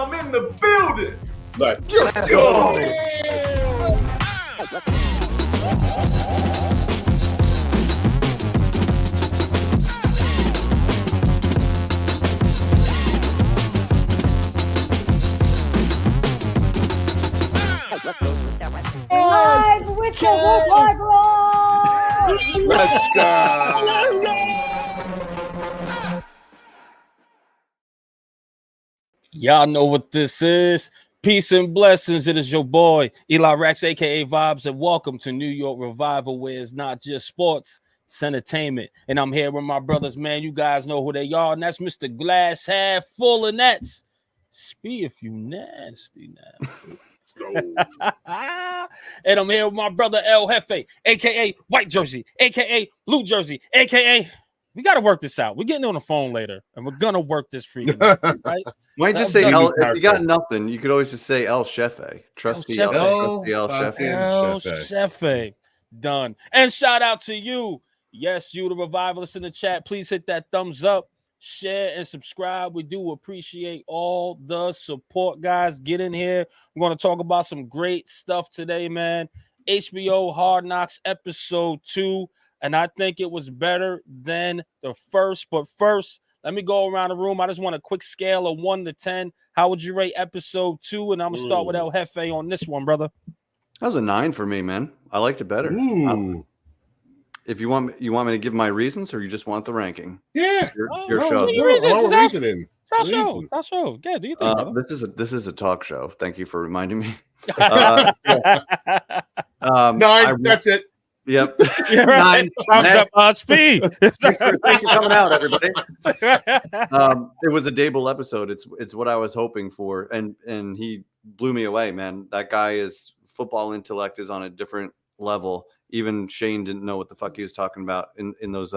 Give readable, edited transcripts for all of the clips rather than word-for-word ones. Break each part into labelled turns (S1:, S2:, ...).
S1: I'm in the building.
S2: Let's
S1: go.
S3: Live with the Woodhog Roll!
S2: Let's go.
S4: Let's go.
S5: Y'all know what this is. Peace and blessings. It is your boy, Eli Rex, a.k.a. Vibes, and welcome to New York Revival, where it's not just sports, it's entertainment. And I'm here with my brothers, man. You guys know who they are, and that's Mr. Glass Half Full of Nets. Speak if you nasty now.
S2: Let's go.
S5: And I'm here with my brother, El Jefe, a.k.a. White Jersey, a.k.a. Blue Jersey, a.k.a. We got to work this out. We're getting on the phone later, and we're going to work this for you, right?
S6: Why don't you just say El? If you got nothing, you could always just say El Chefe. Trusty El Chefe.
S5: El Chefe. Done. And shout out to you. Yes, you, the revivalists in the chat. Please hit that thumbs up, share, and subscribe. We do appreciate all the support, guys. Get in here. We're going to talk about some great stuff today, man. HBO Hard Knocks episode 2. And I think it was better than the first. But first, let me go around the room. I just want a quick scale of 1 to 10. How would you rate episode 2? And I'm going to start with El Jefe on this one, brother.
S6: That was a 9 for me, man. I liked it better. If you want me to give my reasons, or you just want the ranking?
S2: Yeah,
S6: your show.
S2: Reasoning.
S5: It's our show. It's our show. Yeah, do you think?
S6: This is a talk show. Thank you for reminding me.
S2: Nine. That's it.
S6: Yep.
S5: You're right. Speed.
S6: Thanks for coming out, everybody. It was a Dable episode. It's what I was hoping for, and he blew me away, man. That guy's football intellect is on a different level. Even Shane didn't know what the fuck he was talking about in those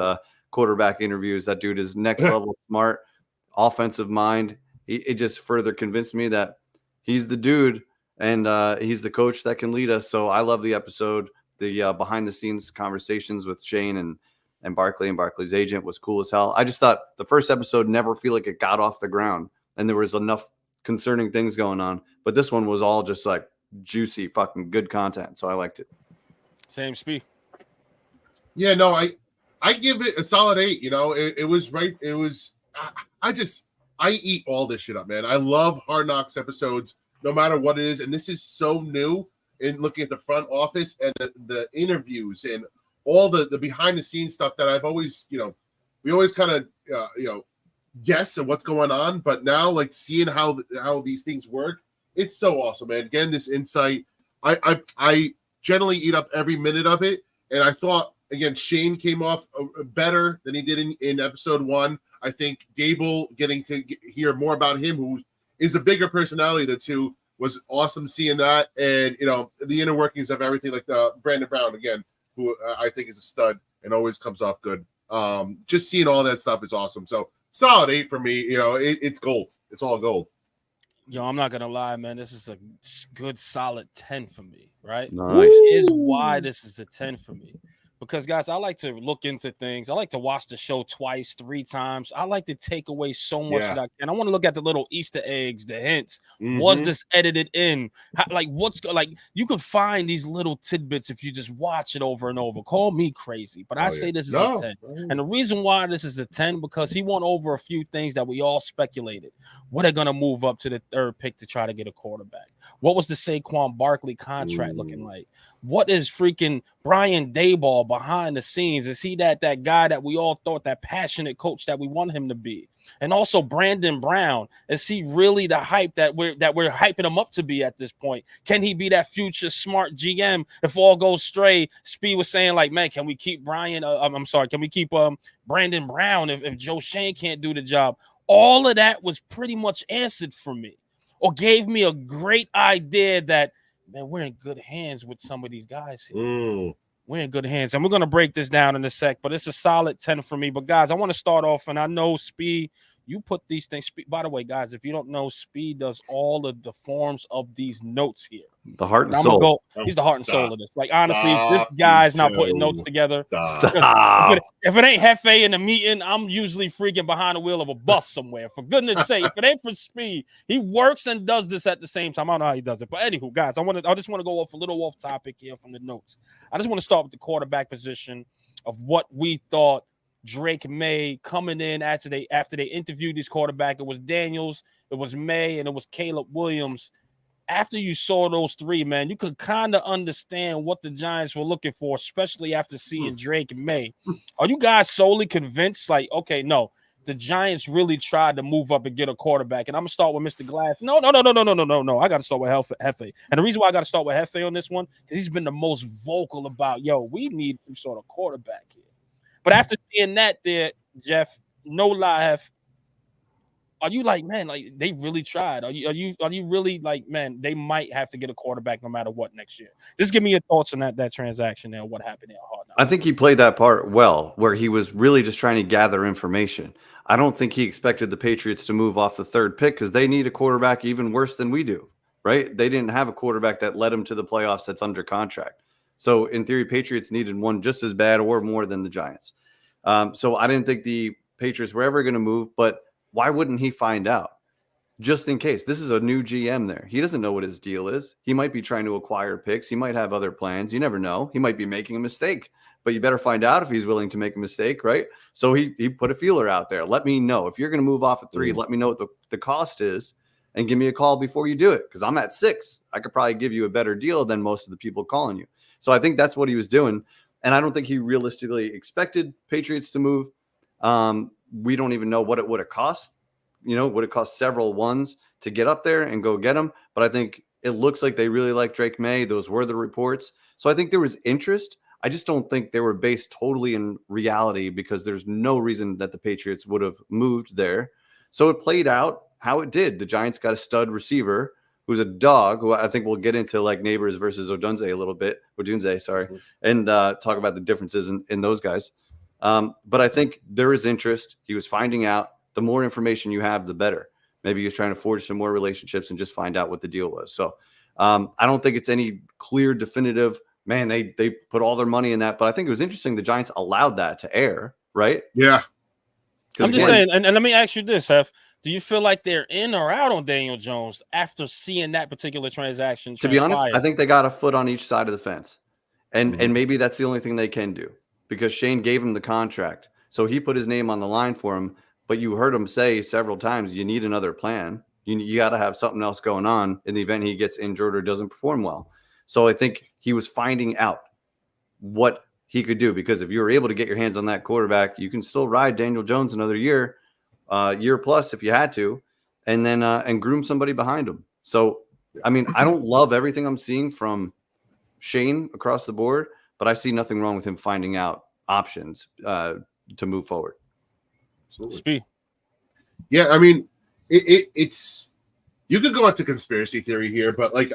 S6: quarterback interviews. That dude is next level smart, offensive mind. It just further convinced me that he's the dude, and he's the coach that can lead us. So I love the episode. The behind the scenes conversations with Shane and Barkley and Barkley's agent was cool as hell. I just thought the first episode never feel like it got off the ground, and there was enough concerning things going on. But this one was all just like juicy, fucking good content. So I liked it.
S5: Same speed.
S2: Yeah, no, I give it a solid 8. You know, it was right. It was. I eat all this shit up, man. I love Hard Knocks episodes, no matter what it is, and this is so new. In looking at the front office and the interviews and all the behind the scenes stuff that I've always, we always kind of, guess at what's going on. But now, like, seeing how these things work, it's so awesome, man. Again, this insight, I generally eat up every minute of it. And I thought, again, Shane came off better than he did in episode 1. I think Dable getting to hear more about him, who is a bigger personality of the two, was awesome seeing that, and the inner workings of everything, like the Brandon Brown again, who I think is a stud and always comes off good. Just seeing all that stuff is awesome. So solid 8 for me. It's gold. It's all gold.
S5: Yo, I'm not gonna lie, man. This is a good solid 10 for me, right?
S6: Nice.
S5: Is why this is a 10 for me. Because, guys, I like to look into things. I like to watch the show twice, 3 times. I like to take away so much that I can. I want to look at the little Easter eggs, the hints. Was this edited in? You could find these little tidbits if you just watch it over and over. Call me crazy, but I say this is a 10. And the reason why this is a 10, because he went over a few things that we all speculated. What are going to move up to the 3rd pick to try to get a quarterback? What was the Saquon Barkley contract looking like? What is freaking Brian Daboll behind the scenes? Is he that guy that we all thought, that passionate coach that we want him to be? And also Brandon Brown, is he really the hype that we're hyping him up to be at this point? Can he be that future smart GM if all goes stray? Speed was saying, like, man, can we keep Brandon Brown if Joe Shane can't do the job? All of that was pretty much answered for me, or gave me a great idea that, man, we're in good hands with some of these guys here. We're in good hands. And we're going to break this down in a sec, but it's a solid 10 for me. But, guys, I want to start off, and I know, Speed, You put these things. By the way, guys, if you don't know, Speed does all of the forms of these notes here.
S6: The heart and
S5: I'm gonna
S6: soul.
S5: go. He's the heart and soul
S2: Stop.
S5: of this. Like honestly,
S2: Stop,
S5: this guy's not
S2: you
S5: putting
S2: two.
S5: notes together.
S6: Stop.
S5: If it ain't Hefe in the meeting, I'm usually freaking behind the wheel of a bus somewhere. For goodness sake, if it ain't for Speed, he works and does this at the same time. I don't know how he does it. But anywho, guys, I just want to go off a little off topic here from the notes. I just want to start with the quarterback position of what we thought Drake May coming in after they interviewed his quarterback. It was Daniels, it was May, and it was Caleb Williams. After you saw those three, man, you could kind of understand what the Giants were looking for, especially after seeing Drake and May. Are you guys solely convinced? Like, okay, no, the Giants really tried to move up and get a quarterback. And I'm gonna start with Mr. Glass. No. I got to start with Hefe. And the reason why I got to start with Hefe on this one is he's been the most vocal about, we need some sort of quarterback here. But after seeing that, there, Jeff, no lie, Hef. Are you like, man, like they really tried? Are you really like, man, they might have to get a quarterback no matter what next year? Just give me your thoughts on that transaction there. What happened there?
S6: I think he played that part well, where he was really just trying to gather information. I don't think he expected the Patriots to move off the third pick because they need a quarterback even worse than we do, right? They didn't have a quarterback that led them to the playoffs that's under contract. So in theory, Patriots needed one just as bad or more than the Giants. So I didn't think the Patriots were ever going to move, but why wouldn't he find out? Just in case. This is a new GM there. He doesn't know what his deal is. He might be trying to acquire picks. He might have other plans. You never know. He might be making a mistake, but you better find out if he's willing to make a mistake, right? So he put a feeler out there. Let me know. If you're going to move off at 3, let me know what the cost is and give me a call before you do it because I'm at 6. I could probably give you a better deal than most of the people calling you. So I think that's what he was doing. And I don't think he realistically expected Patriots to move. We don't even know what it would have cost. Would it cost several ones to get up there and go get him? But I think it looks like they really like Drake May. Those were the reports. So I think there was interest. I just don't think they were based totally in reality because there's no reason that the Patriots would have moved there. So it played out how it did. The Giants got a stud receiver who's a dog, who I think we'll get into like Neighbors versus Odunze a little bit, and talk about the differences in those guys. But I think there is interest. He was finding out. The more information you have, the better. Maybe he was trying to forge some more relationships and just find out what the deal was. So I don't think it's any clear, definitive, man, they put all their money in that. But I think it was interesting the Giants allowed that to air, right?
S2: Yeah.
S5: I'm just saying, and let me ask you this, Hef. Do you feel like they're in or out on Daniel Jones after seeing that particular transaction?
S6: To be honest, I think they got a foot on each side of the fence. And maybe that's the only thing they can do because Shane gave him the contract. So he put his name on the line for him. But you heard him say several times, you need another plan. You got to have something else going on in the event he gets injured or doesn't perform well. So I think he was finding out what he could do because if you were able to get your hands on that quarterback, you can still ride Daniel Jones another year plus if you had to, and then and groom somebody behind him. So, I mean, I don't love everything I'm seeing from Shane across the board, but I see nothing wrong with him finding out options to move forward.
S2: Speed. Yeah, I mean, it's you could go into conspiracy theory here, but like,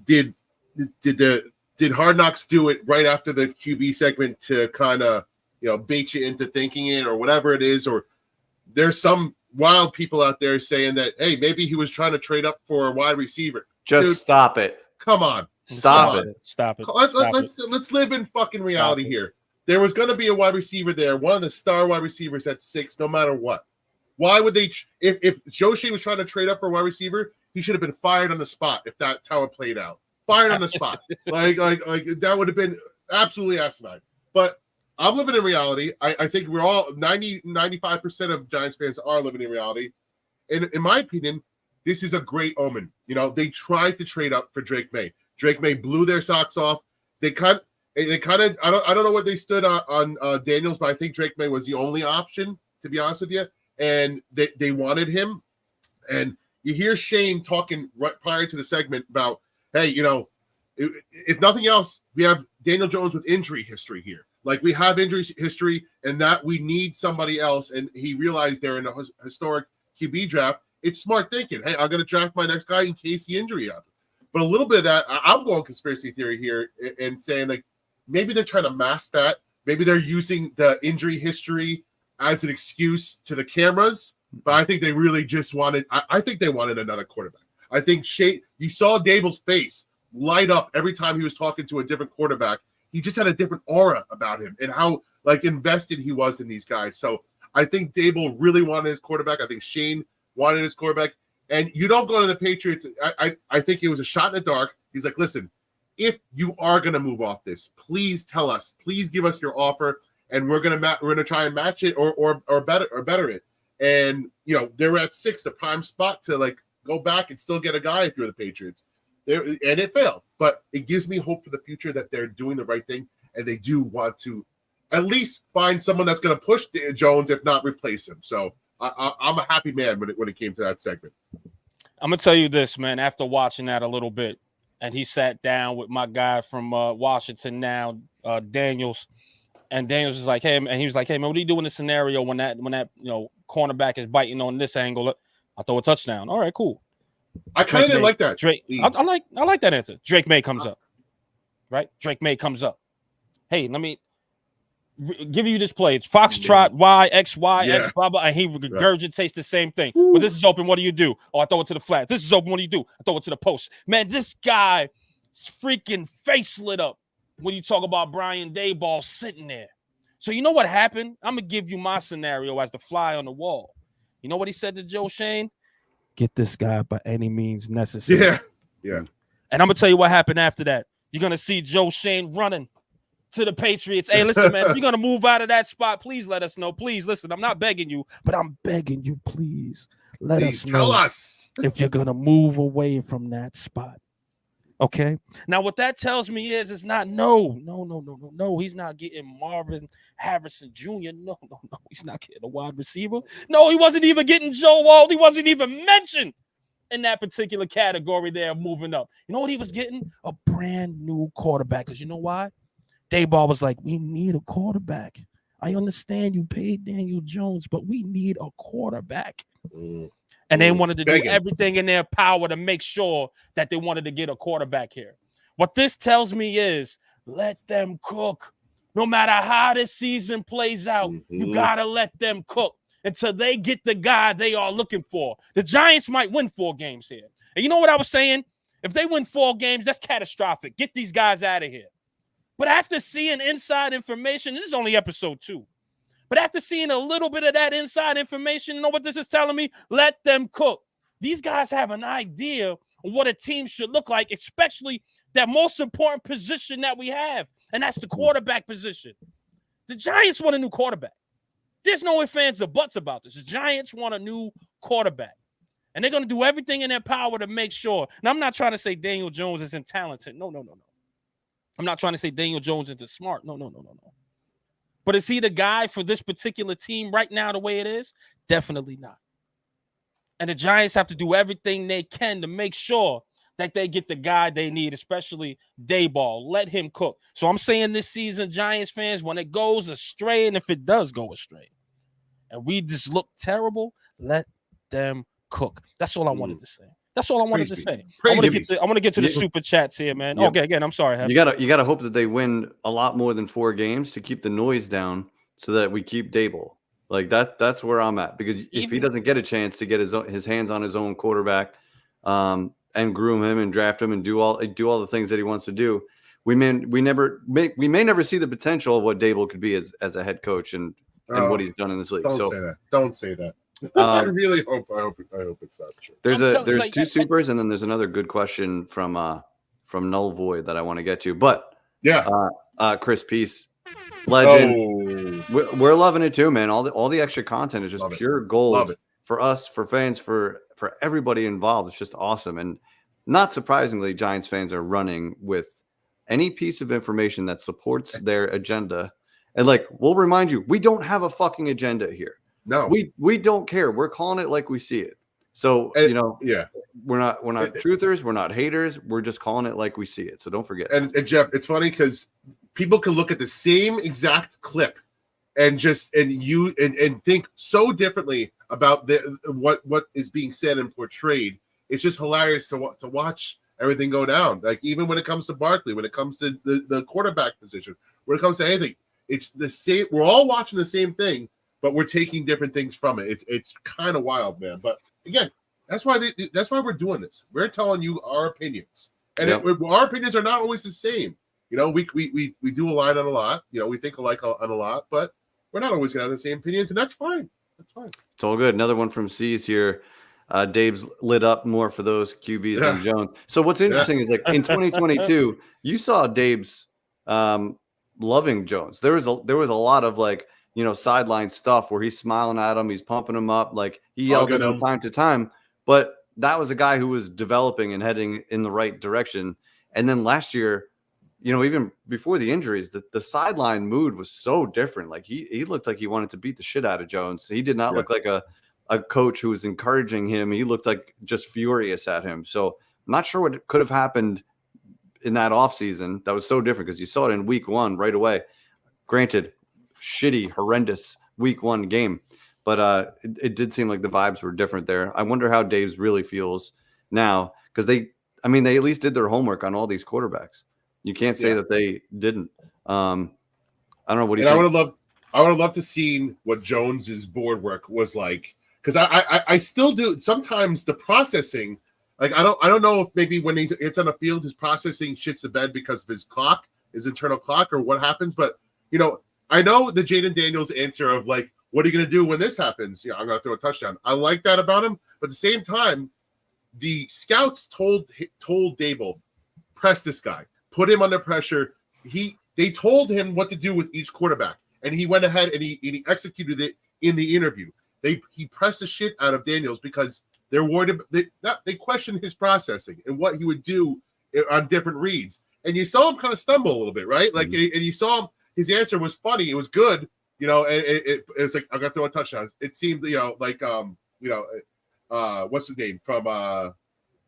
S2: did Hard Knocks do it right after the QB segment to kind of bait you into thinking it or whatever it is, or there's some wild people out there saying that hey, maybe he was trying to trade up for a wide receiver.
S6: Dude, stop it!
S2: Come on,
S6: stop it!
S2: Let's live in fucking reality here. There was going to be a wide receiver there, one of the star wide receivers at 6, no matter what. Why would they? If Joe Shane was trying to trade up for a wide receiver, he should have been fired on the spot. If that's how it played out, fired on the spot, like that would have been absolutely asinine. But I'm living in reality. I think we're all 95% of Giants fans are living in reality. And in my opinion, this is a great omen. They tried to trade up for Drake May. Drake May blew their socks off. They kind of. I don't know what they stood on Daniels, but I think Drake May was the only option, to be honest with you. And they wanted him. And you hear Shane talking right prior to the segment about, hey, if nothing else, we have Daniel Jones with injury history here. Like we have injury history and that we need somebody else. And he realized they're in a historic QB draft. It's smart thinking. Hey, I'm going to draft my next guy in case the injury happens. But a little bit of that, I'm going conspiracy theory here and saying like, maybe they're trying to mask that. Maybe they're using the injury history as an excuse to the cameras, but I think they really just wanted. I think they wanted another quarterback. I think you saw Dable's face light up every time he was talking to a different quarterback. He just had a different aura about him and how like invested he was in these guys. So I think Dable really wanted his quarterback. I think Shane wanted his quarterback. And you don't go to the Patriots. I think it was a shot in the dark. He's like, listen, if you are going to move off this, please tell us. Please give us your offer, and we're gonna try and match it or better it. And you know they were at 6, the prime spot to like go back and still get a guy if you're the Patriots. And it failed, but it gives me hope for the future that they're doing the right thing and they do want to at least find someone that's going to push Jones, if not replace him. So I'm a happy man when it came to that segment.
S5: I'm gonna tell you this, man. After watching that a little bit, and he sat down with my guy from Washington now, Daniels, and Daniels was like, "Hey," and he was like, "Hey, man, what do you do in this scenario when that cornerback is biting on this angle? I throw a touchdown. All right, cool."
S2: I kind of didn't like that.
S5: Drake, I like that answer. Drake May comes up, right? Drake May comes up. Hey, let me give you this play. It's Foxtrot Y X Y X blah blah, and he regurgitates the same thing. Well, this is open. What do you do? Oh, I throw it to the flat. This is open. What do you do? I throw it to the post. Man, this guy freaking face lit up when you talk about Brian Daboll sitting there. So you know what happened? I'm gonna give you my scenario as the fly on the wall. You know what he said to Joe Shane? Get this guy by any means necessary.
S2: Yeah.
S5: And I'm gonna tell you what happened after that. You're gonna see Joe Shane running to the Patriots. Hey, listen, man, if you're gonna move out of that spot, please let us know. Please listen. I'm not begging you, but I'm begging you, please let us know.
S2: Tell us
S5: if you're gonna move away from that spot. Okay. Now, what that tells me is it's not no. He's not getting Marvin Harrison Jr. No. He's not getting a wide receiver. No, he wasn't even getting Joe Wald. He wasn't even mentioned in that particular category there of moving up. You know what he was getting? A brand new quarterback. Because you know why? Daboll was like, we need a quarterback. I understand you paid Daniel Jones, but we need a quarterback. And they wanted to do everything in their power to make sure that they wanted to get a quarterback here. What this tells me is let them cook. No matter how this season plays out, you got to let them cook until they get the guy they are looking for. The Giants might win 4 games here. And you know what I was saying? If they win 4 games, that's catastrophic. Get these guys out of here. But after seeing inside information, this is only episode 2. But after seeing a little bit of that inside information, you know what this is telling me? Let them cook. These guys have an idea of what a team should look like, especially that most important position that we have, and that's the quarterback position. The Giants want a new quarterback. There's no ifs, ands, or buts about this. The Giants want a new quarterback, and they're going to do everything in their power to make sure. Now, I'm not trying to say Daniel Jones isn't talented. No. I'm not trying to say Daniel Jones isn't smart. No. But is he the guy for this particular team right now the way it is? Definitely not. And the Giants have to do everything they can to make sure that they get the guy they need, especially Daboll. Let him cook. So I'm saying this season, Giants fans, when it goes astray, and if it does go astray, and we just look terrible, let them cook. That's all I wanted to say. That's all I wanted to say. I want to get to the super chats here, man. Okay, again, I'm sorry.
S6: You gotta hope that they win a lot more than 4 games to keep the noise down, so that we keep Daboll. Like that's where I'm at, because if he doesn't get a chance to get his hands on his own quarterback, and groom him and draft him and do all the things that he wants to do, we may never see the potential of what Daboll could be as a head coach and what he's done in this league.
S2: Don't say that. I really hope it's not true.
S6: There's 2 supers, and then there's another good question from Null Void that I want to get to. But Chris Peace, legend. We're loving it too, man. All the extra content is just pure gold for us, for fans, for everybody involved. It's just awesome. And not surprisingly, Giants fans are running with any piece of information that supports their agenda. And we'll remind you, we don't have a fucking agenda here.
S2: No,
S6: we don't care. We're calling it like we see it. So, we're not truthers. We're not haters. We're just calling it like we see it. So don't forget.
S2: And Jeff, it's funny because people can look at the same exact clip and think so differently about what is being said and portrayed. It's just hilarious to watch everything go down. Like even when it comes to Barkley, when it comes to the quarterback position, when it comes to anything, it's the same. We're all watching the same thing. but we're taking different things from it. It's kind of wild, man. But again, that's why we're doing this. We're telling you our opinions, and our opinions are not always the same. You know, we do align on a lot. You know, we think alike on a lot, but we're not always going to have the same opinions, and that's fine. That's fine.
S6: It's all good. Another one from C's here. Dave's lit up more for those QBs than Jones. So what's interesting is, like, in 2022, you saw Dave's loving Jones. There was a lot of, like, you know, sideline stuff where he's smiling at him, he's pumping him up, like he yelled at him from time to time. But that was a guy who was developing and heading in the right direction. And then last year, you know, even before the injuries, the sideline mood was so different. Like he looked like he wanted to beat the shit out of Jones. He did not look like a coach who was encouraging him. He looked like just furious at him. So I'm not sure what could have happened in that offseason that was so different, because you saw it in week 1 right away. Granted, shitty, horrendous week 1 game, but it did seem like the vibes were different there. I wonder how Dave's really feels now, because they at least did their homework on all these quarterbacks. You can't say that they didn't. I don't know. What do you think?
S2: I would have loved to see what Jones's board work was like, because I still do sometimes the processing. Like I don't know if maybe when it's on the field, his processing shits the bed because of his clock, his internal clock, or what happens. But you know, I know the Jaden Daniels answer of like, what are you going to do when this happens? Yeah, I'm going to throw a touchdown. I like that about him, but at the same time, the scouts told Dable, press this guy, put him under pressure. They told him what to do with each quarterback, and he went ahead and he executed it in the interview. He pressed the shit out of Daniels because they're worried. They questioned his processing and what he would do on different reads. And you saw him kind of stumble a little bit, right? Like, and you saw him. His answer was funny. It was good, you know. And it was like, I'm gonna throw a touchdown. It seemed, you know, like what's his name from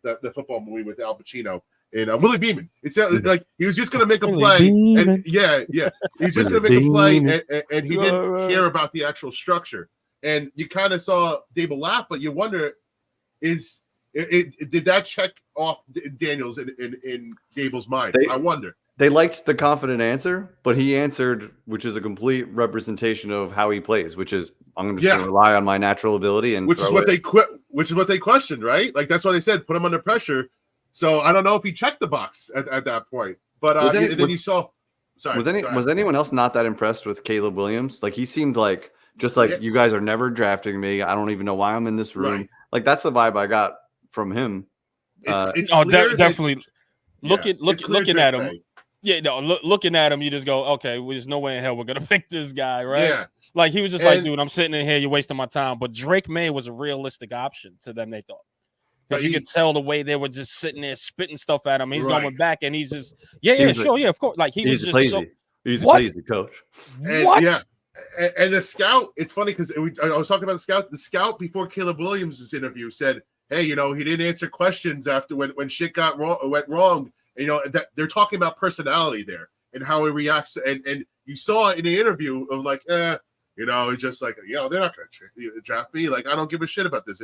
S2: the football movie with Al Pacino and Willie Beeman. It's like he was just gonna make a play, and he's just gonna make a play, and he didn't care about the actual structure. And you kind of saw Dable laugh, but you wonder, did that check off Daniels in Dable's mind? I wonder.
S6: They liked the confident answer, but he answered, which is a complete representation of how he plays, which is, I'm just going to rely on my natural ability, and
S2: which is what they questioned, right? Like that's why they said put him under pressure. So I don't know if he checked the box at that point, but then you saw. Sorry,
S6: was anyone else not that impressed with Caleb Williams? Like he seemed like you guys are never drafting me. I don't even know why I'm in this room. Right. Like that's the vibe I got from him.
S5: It's definitely looking at him. Yeah, no, looking at him, you just go, okay, well, there's no way in hell we're gonna pick this guy, right? Yeah. Like he was just like, dude, I'm sitting in here, you're wasting my time. But Drake May was a realistic option to them, they thought. Because you could tell the way they were just sitting there spitting stuff at him. He's going back and he's just, of course. Like he was just
S6: lazy. He's a lazy coach.
S2: What? Yeah. And the scout, it's funny because I was talking about the scout. The scout before Caleb Williams' interview said, hey, you know, he didn't answer questions after when shit went wrong. You know, that they're talking about personality there and how he reacts. And you saw in the interview of like, you know, it's just like, they're not going to draft me. Like, I don't give a shit about this.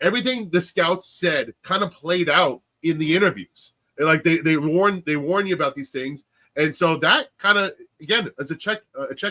S2: Everything the scouts said kind of played out in the interviews. And like they warn you about these things. And so that kind of, again, as a check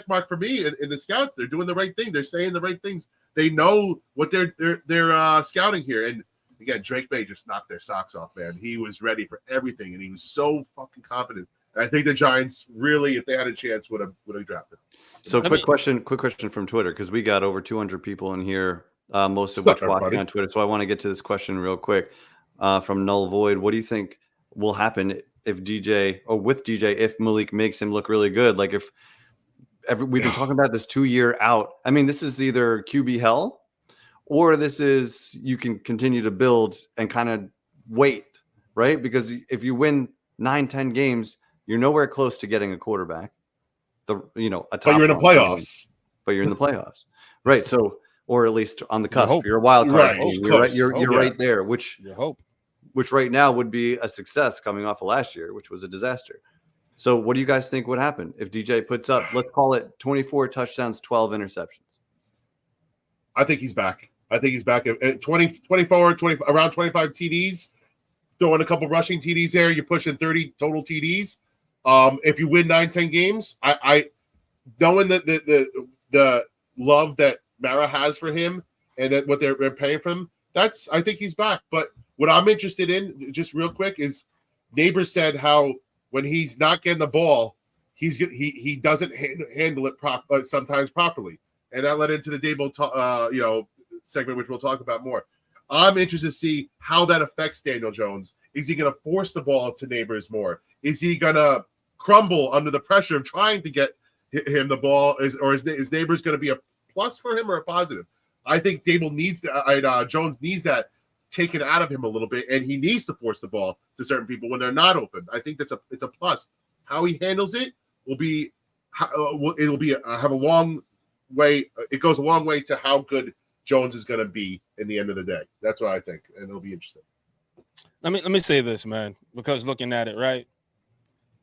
S2: mark for me in the scouts, they're doing the right thing. They're saying the right things. They know what they're scouting here. And again, Drake May just knocked their socks off, man. He was ready for everything, and he was so fucking confident. And I think the Giants really, if they had a chance, would have drafted him.
S6: So, quick question from Twitter, because we got over 200 people in here, most of which watching on Twitter. So I want to get to this question real quick from Null Void. What do you think will happen if if Malik makes him look really good? Like we've been talking about this 2-year out. I mean, this is either QB hell, or this is you can continue to build and kind of wait, right? Because if you win 9-10 games, you're nowhere close to getting a quarterback. But you're in the playoffs. But you're in the playoffs, right? So, or at least on the cusp. You're a wild card. Right. You're right there. Which right now would be a success coming off of last year, which was a disaster. So, what do you guys think would happen if DJ puts up, let's call it 24 touchdowns, 12 interceptions?
S2: I think he's back. I think he's back at 20, 24, 20, around 25 TDs, throwing a couple rushing TDs there. You're pushing 30 total TDs. If you win 9-10 games, I knowing that love that Mara has for him and that what they're paying for him, I think he's back. But what I'm interested in, just real quick, is Neighbors said how when he's not getting the ball, he doesn't handle it sometimes properly, and that led into the Dable segment, which we'll talk about more. I'm interested to see how that affects Daniel Jones. Is he going to force the ball to Neighbors more? Is he going to crumble under the pressure of trying to get him the ball? Or is Neighbors going to be a plus for him or a positive? I think Dable needs that. Jones needs that taken out of him a little bit, and he needs to force the ball to certain people when they're not open. I think it's a plus. How he handles it will be have a long way. It goes a long way to how good Jones is going to be in the end of the day. That's what I think, and it'll be interesting.
S5: Let me say this, man, because looking at it, right?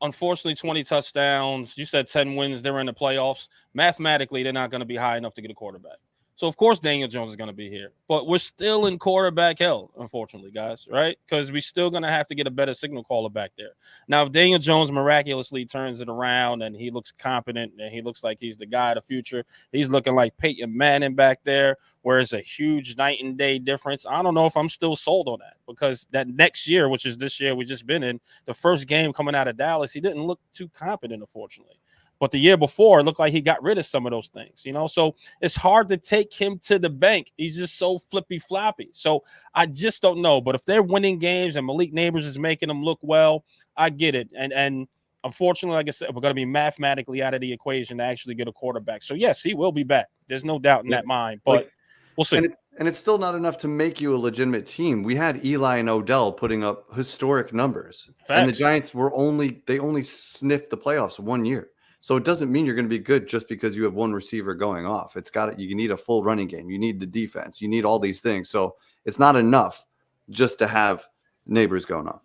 S5: Unfortunately, 20 touchdowns. You said 10 wins. They're in the playoffs. Mathematically, they're not going to be high enough to get a quarterback. So, of course, Daniel Jones is going to be here. But we're still in quarterback hell, unfortunately, guys, right? Because we're still going to have to get a better signal caller back there. Now, if Daniel Jones miraculously turns it around and he looks competent and he looks like he's the guy of the future, he's looking like Peyton Manning back there, where it's a huge night and day difference. I don't know if I'm still sold on that, because that next year, which is this year we've just been in, the first game coming out of Dallas, he didn't look too competent, unfortunately. But the year before, it looked like he got rid of some of those things, So it's hard to take him to the bank. He's just so flippy floppy. So I just don't know. But if they're winning games and Malik Neighbors is making them look well, I get it. And unfortunately, like I said, we're going to be mathematically out of the equation to actually get a quarterback. So yes, he will be back. There's no doubt in that mind. But we'll see.
S6: And it's still not enough to make you a legitimate team. We had Eli and Odell putting up historic numbers.
S5: Facts.
S6: And the Giants only sniffed the playoffs 1 year. So it doesn't mean you're going to be good just because you have one receiver going off. You need a full running game. You need the defense. You need all these things. So it's not enough just to have Neighbors going off.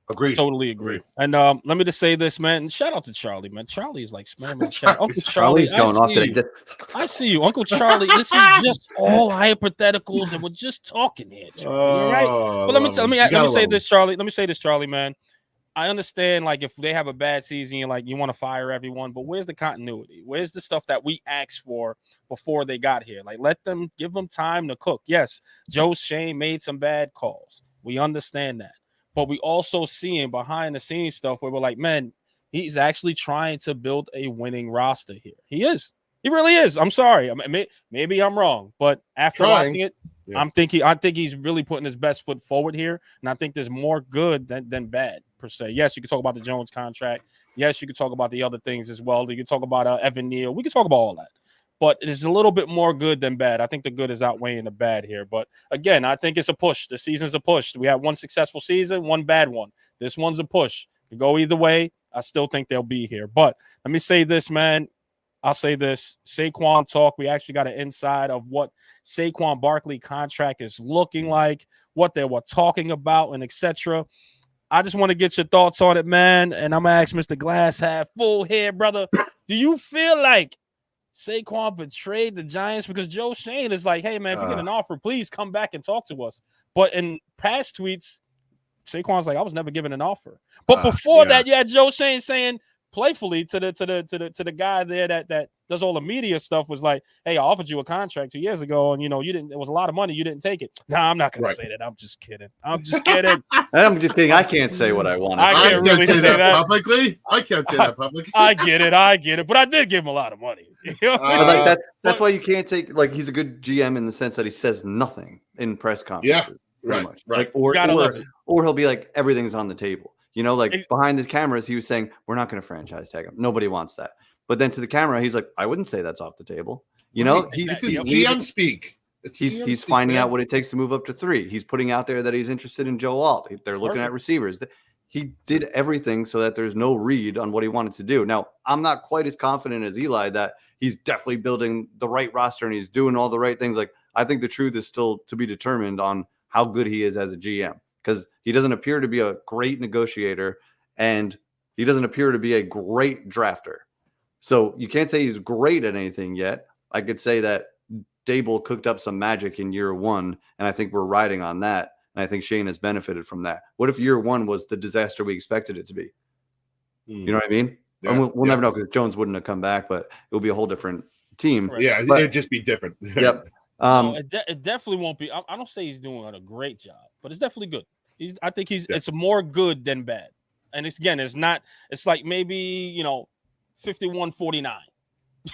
S2: Agreed.
S5: Totally agree. And let me just say this, man. Shout out to Charlie, man. Charlie's like spamming chat. Uncle Charlie,
S6: going off today.
S5: I see you, Uncle Charlie. This is just all hypotheticals, and we're just talking here, Charlie. All right. But let me say this, Charlie. Let me say this, Charlie, man. I understand, like, if they have a bad season, you want to fire everyone, but where's the continuity? Where's the stuff that we asked for before they got here? Like, give them time to cook. Yes, Joe Shane made some bad calls. We understand that. But we also see him behind the scenes stuff where we're like, man, he's actually trying to build a winning roster here. He is. He really is. I'm sorry. Maybe I'm wrong, but after watching it, yeah. I think he's really putting his best foot forward here, and I think there's more good than bad per se. Yes, you can talk about the Jones contract. Yes, you can talk about the other things as well. You can talk about Evan Neal. We can talk about all that, but there's a little bit more good than bad. I think the good is outweighing the bad here. But again, I think it's a push. The season's a push. We had one successful season, one bad one. This one's a push. You go either way. I still think they'll be here. But let me say this, man. I'll say this. Saquon talk. We actually got an inside of what Saquon Barkley contract is looking like, what they were talking about, and etc. I just want to get your thoughts on it, man. And I'm going to ask Mr. Glass half full here, brother. Do you feel like Saquon betrayed the Giants? Because Joe Shane is like, hey, man, if you get an offer, please come back and talk to us. But in past tweets, Saquon's like, I was never given an offer. But before that, you had Joe Shane saying playfully to the guy there that does all the media stuff, was like, hey, I offered you a contract 2 years ago, and you didn't. It was a lot of money. You didn't take it. Nah, I'm not gonna say that. I'm just kidding. I'm just kidding.
S6: I can't say what I want.
S2: I can't really say that publicly. I can't say that publicly.
S5: I get it. But I did give him a lot of money.
S6: That's why you can't take, like, he's a good GM in the sense that he says nothing in press conferences.
S2: Yeah, right.
S6: Much. Right. Like, or he'll be like, everything's on the table. Behind the cameras, he was saying, we're not going to franchise tag him. Nobody wants that. But then to the camera, he's like, I wouldn't say that's off the table. He's
S2: GM speak.
S6: He's finding out what it takes to move up to 3. He's putting out there that he's interested in Joe Alt. They're looking at receivers. He did everything so that there's no read on what he wanted to do. Now, I'm not quite as confident as Eli that he's definitely building the right roster and he's doing all the right things. Like, I think the truth is still to be determined on how good he is as a GM, because he doesn't appear to be a great negotiator and he doesn't appear to be a great drafter. So you can't say he's great at anything yet. I could say that Dable cooked up some magic in year 1, and I think we're riding on that. And I think Shane has benefited from that. What if year 1 was the disaster we expected it to be? You know what I mean? Yeah, we'll never know, because Jones wouldn't have come back, but it'll be a whole different team.
S5: Correct.
S2: Yeah,
S6: But-
S2: it'd just be different.
S6: Yep.
S5: No, it definitely won't be. I don't say he's doing a great job, but it's definitely good. I think it's more good than bad. And it's not. It's like maybe 51-49.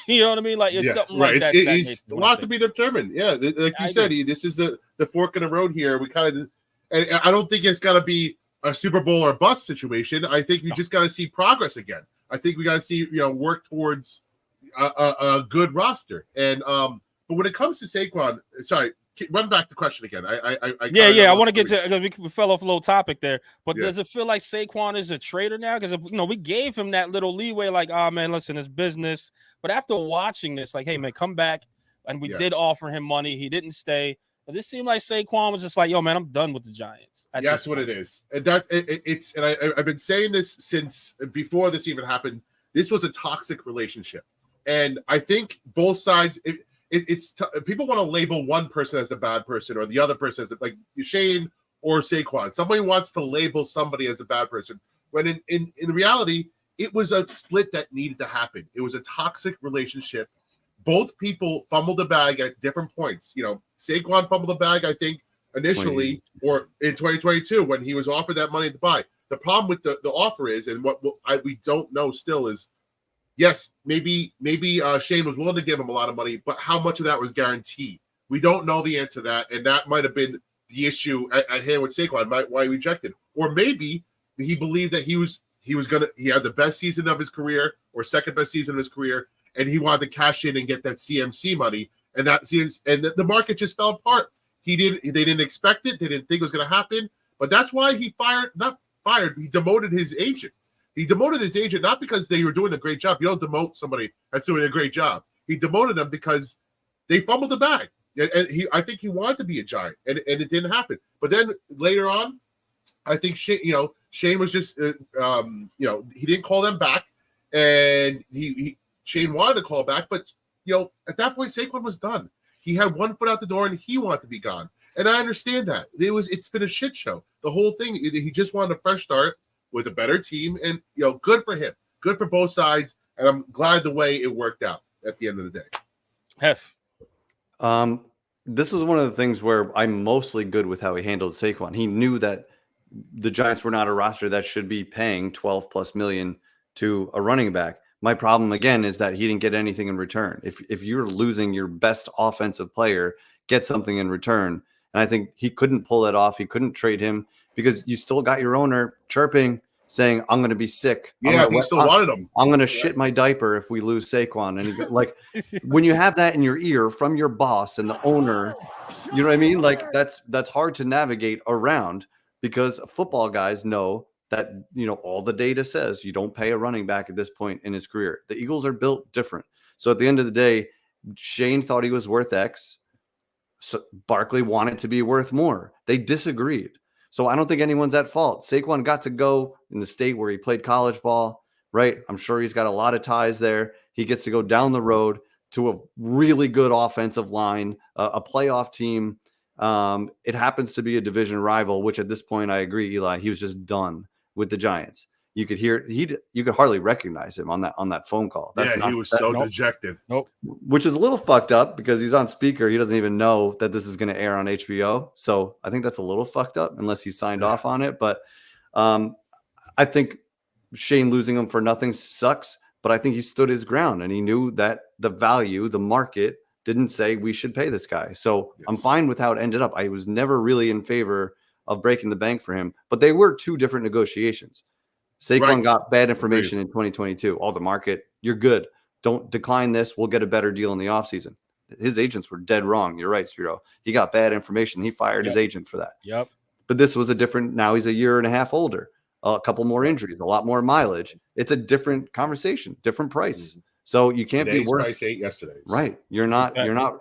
S5: You know what I mean? Like it's something like that.
S2: It's a lot to be determined. Yeah, like you said, this is the fork in the road here. We kind of, and I don't think it's got to be a Super Bowl or bust situation. I think we just got to see progress again. I think we got to see work towards a good roster. And but when it comes to Saquon, sorry, run back the question again.
S5: I want to get to because we fell off a little topic there. But does it feel like Saquon is a traitor now? Because we gave him that little leeway, like, oh man, listen, it's business. But after watching this, like, hey man, come back. And we did offer him money. He didn't stay. But this seemed like Saquon was just like, yo, man, I'm done with the Giants.
S2: That's what it is. And I've been saying this since before this even happened. This was a toxic relationship. And I think both sides people want to label one person as the bad person or the other person as like Shane or Saquon. Somebody wants to label somebody as a bad person. When in reality, it was a split that needed to happen. It was a toxic relationship. Both people fumbled the bag at different points. Saquon fumbled the bag, I think, initially or in 2022 when he was offered that money to buy. The problem with the offer is, and what we don't know still is, yes, maybe Shane was willing to give him a lot of money, but how much of that was guaranteed? We don't know the answer to that, and that might have been the issue at hand with Saquon, why he rejected. Or maybe he believed that he had the best season of his career or second best season of his career, and he wanted to cash in and get that CMC money, and the market just fell apart. They didn't expect it, they didn't think it was going to happen, but that's why he he demoted his agent. He demoted his agent not because they were doing a great job. You don't demote somebody that's doing a great job. He demoted them because they fumbled the bag. And I think he wanted to be a Giant, and it didn't happen. But then later on, I think Shane was just he didn't call them back, and Shane wanted to call back, but at that point Saquon was done. He had one foot out the door, and he wanted to be gone. And I understand that it's been a shit show. The whole thing. He just wanted a fresh start with a better team, and good for him, good for both sides, and I'm glad the way it worked out at the end of the day.
S5: Hef.
S6: This is one of the things where I'm mostly good with how he handled Saquon. He knew that the Giants were not a roster that should be paying $12+ million to a running back. My problem again is that he didn't get anything in return. If you're losing your best offensive player, get something in return. And I think he couldn't pull that off. He couldn't trade him because you still got your owner chirping, saying, I'm going to be sick.
S2: Yeah, he still wanted him.
S6: I'm going to shit my diaper if we lose Saquon. And like, when you have that in your ear from your boss and the owner, you know what I mean? Like, that's hard to navigate around because football guys know that, all the data says you don't pay a running back at this point in his career. The Eagles are built different. So at the end of the day, Shane thought he was worth X. So Barkley wanted to be worth more. They disagreed. So I don't think anyone's at fault. Saquon got to go in the state where he played college ball, right? I'm sure he's got a lot of ties there. He gets to go down the road to a really good offensive line, a playoff team. It happens to be a division rival, which at this point, I agree, Eli, he was just done with the Giants. You could hear you could hardly recognize him on that phone call.
S2: He was so dejected.
S5: Nope.
S6: Which is a little fucked up because he's on speaker. He doesn't even know that this is going to air on HBO. So I think that's a little fucked up unless he signed off on it. But I think Shane losing him for nothing sucks. But I think he stood his ground and he knew that the value, the market didn't say we should pay this guy. So I'm fine with how it ended up. I was never really in favor of breaking the bank for him. But they were two different negotiations. Saquon got bad information in 2022. The market, you're good. Don't decline this. We'll get a better deal in the offseason. His agents were dead wrong. You're right, Spiro. He got bad information. He fired his agent for that.
S5: Yep.
S6: But this was now he's a year and a half older, a couple more injuries, a lot more mileage. It's a different conversation, different price. So you can't be worth
S2: price ain't yesterday's.
S6: Right. You're not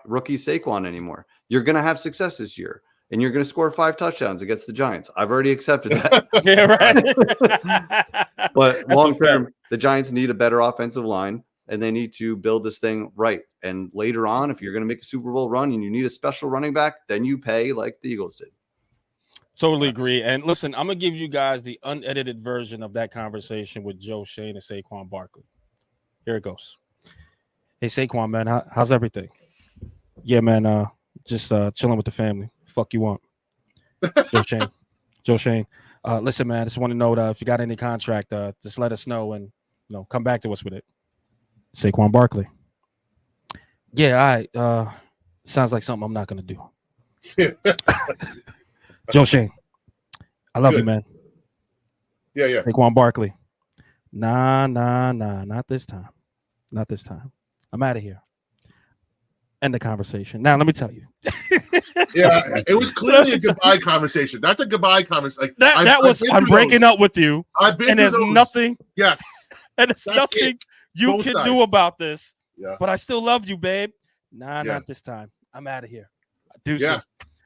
S6: rookie Saquon anymore. You're going to have success this year. And you're going to score 5 touchdowns against the Giants. I've already accepted that.
S5: Yeah, right.
S6: But long term, the Giants need a better offensive line, and they need to build this thing right. And later on, if you're going to make a Super Bowl run and you need a special running back, then you pay like the Eagles did.
S5: Totally agree. And listen, I'm going to give you guys the unedited version of that conversation with Joe Shane and Saquon Barkley. Here it goes. Hey Saquon, man, how's everything? Yeah, man, just chilling with the family. Fuck you want? Joe Shane. Listen, man, I just want to know if you got any contract, just let us know and come back to us with it. Saquon Barkley. Yeah, all right. Sounds like something I'm not gonna do. Joe Shane. I love you, man.
S2: Yeah.
S5: Saquon Barkley. Nah, not this time. Not this time. I'm out of here. End the conversation. Now, let me tell you.
S2: Yeah, it was clearly a goodbye conversation. That's a goodbye conversation. Like,
S5: I'm breaking up with you.
S2: I've been
S5: and there's
S2: those.
S5: nothing.
S2: Yes.
S5: And there's nothing you
S2: Both
S5: can
S2: sides.
S5: do about this.
S2: Yes.
S5: But I still love you, babe. Nah,
S2: Yeah.
S5: not this time. I'm out of here. Deuces.
S2: Yeah.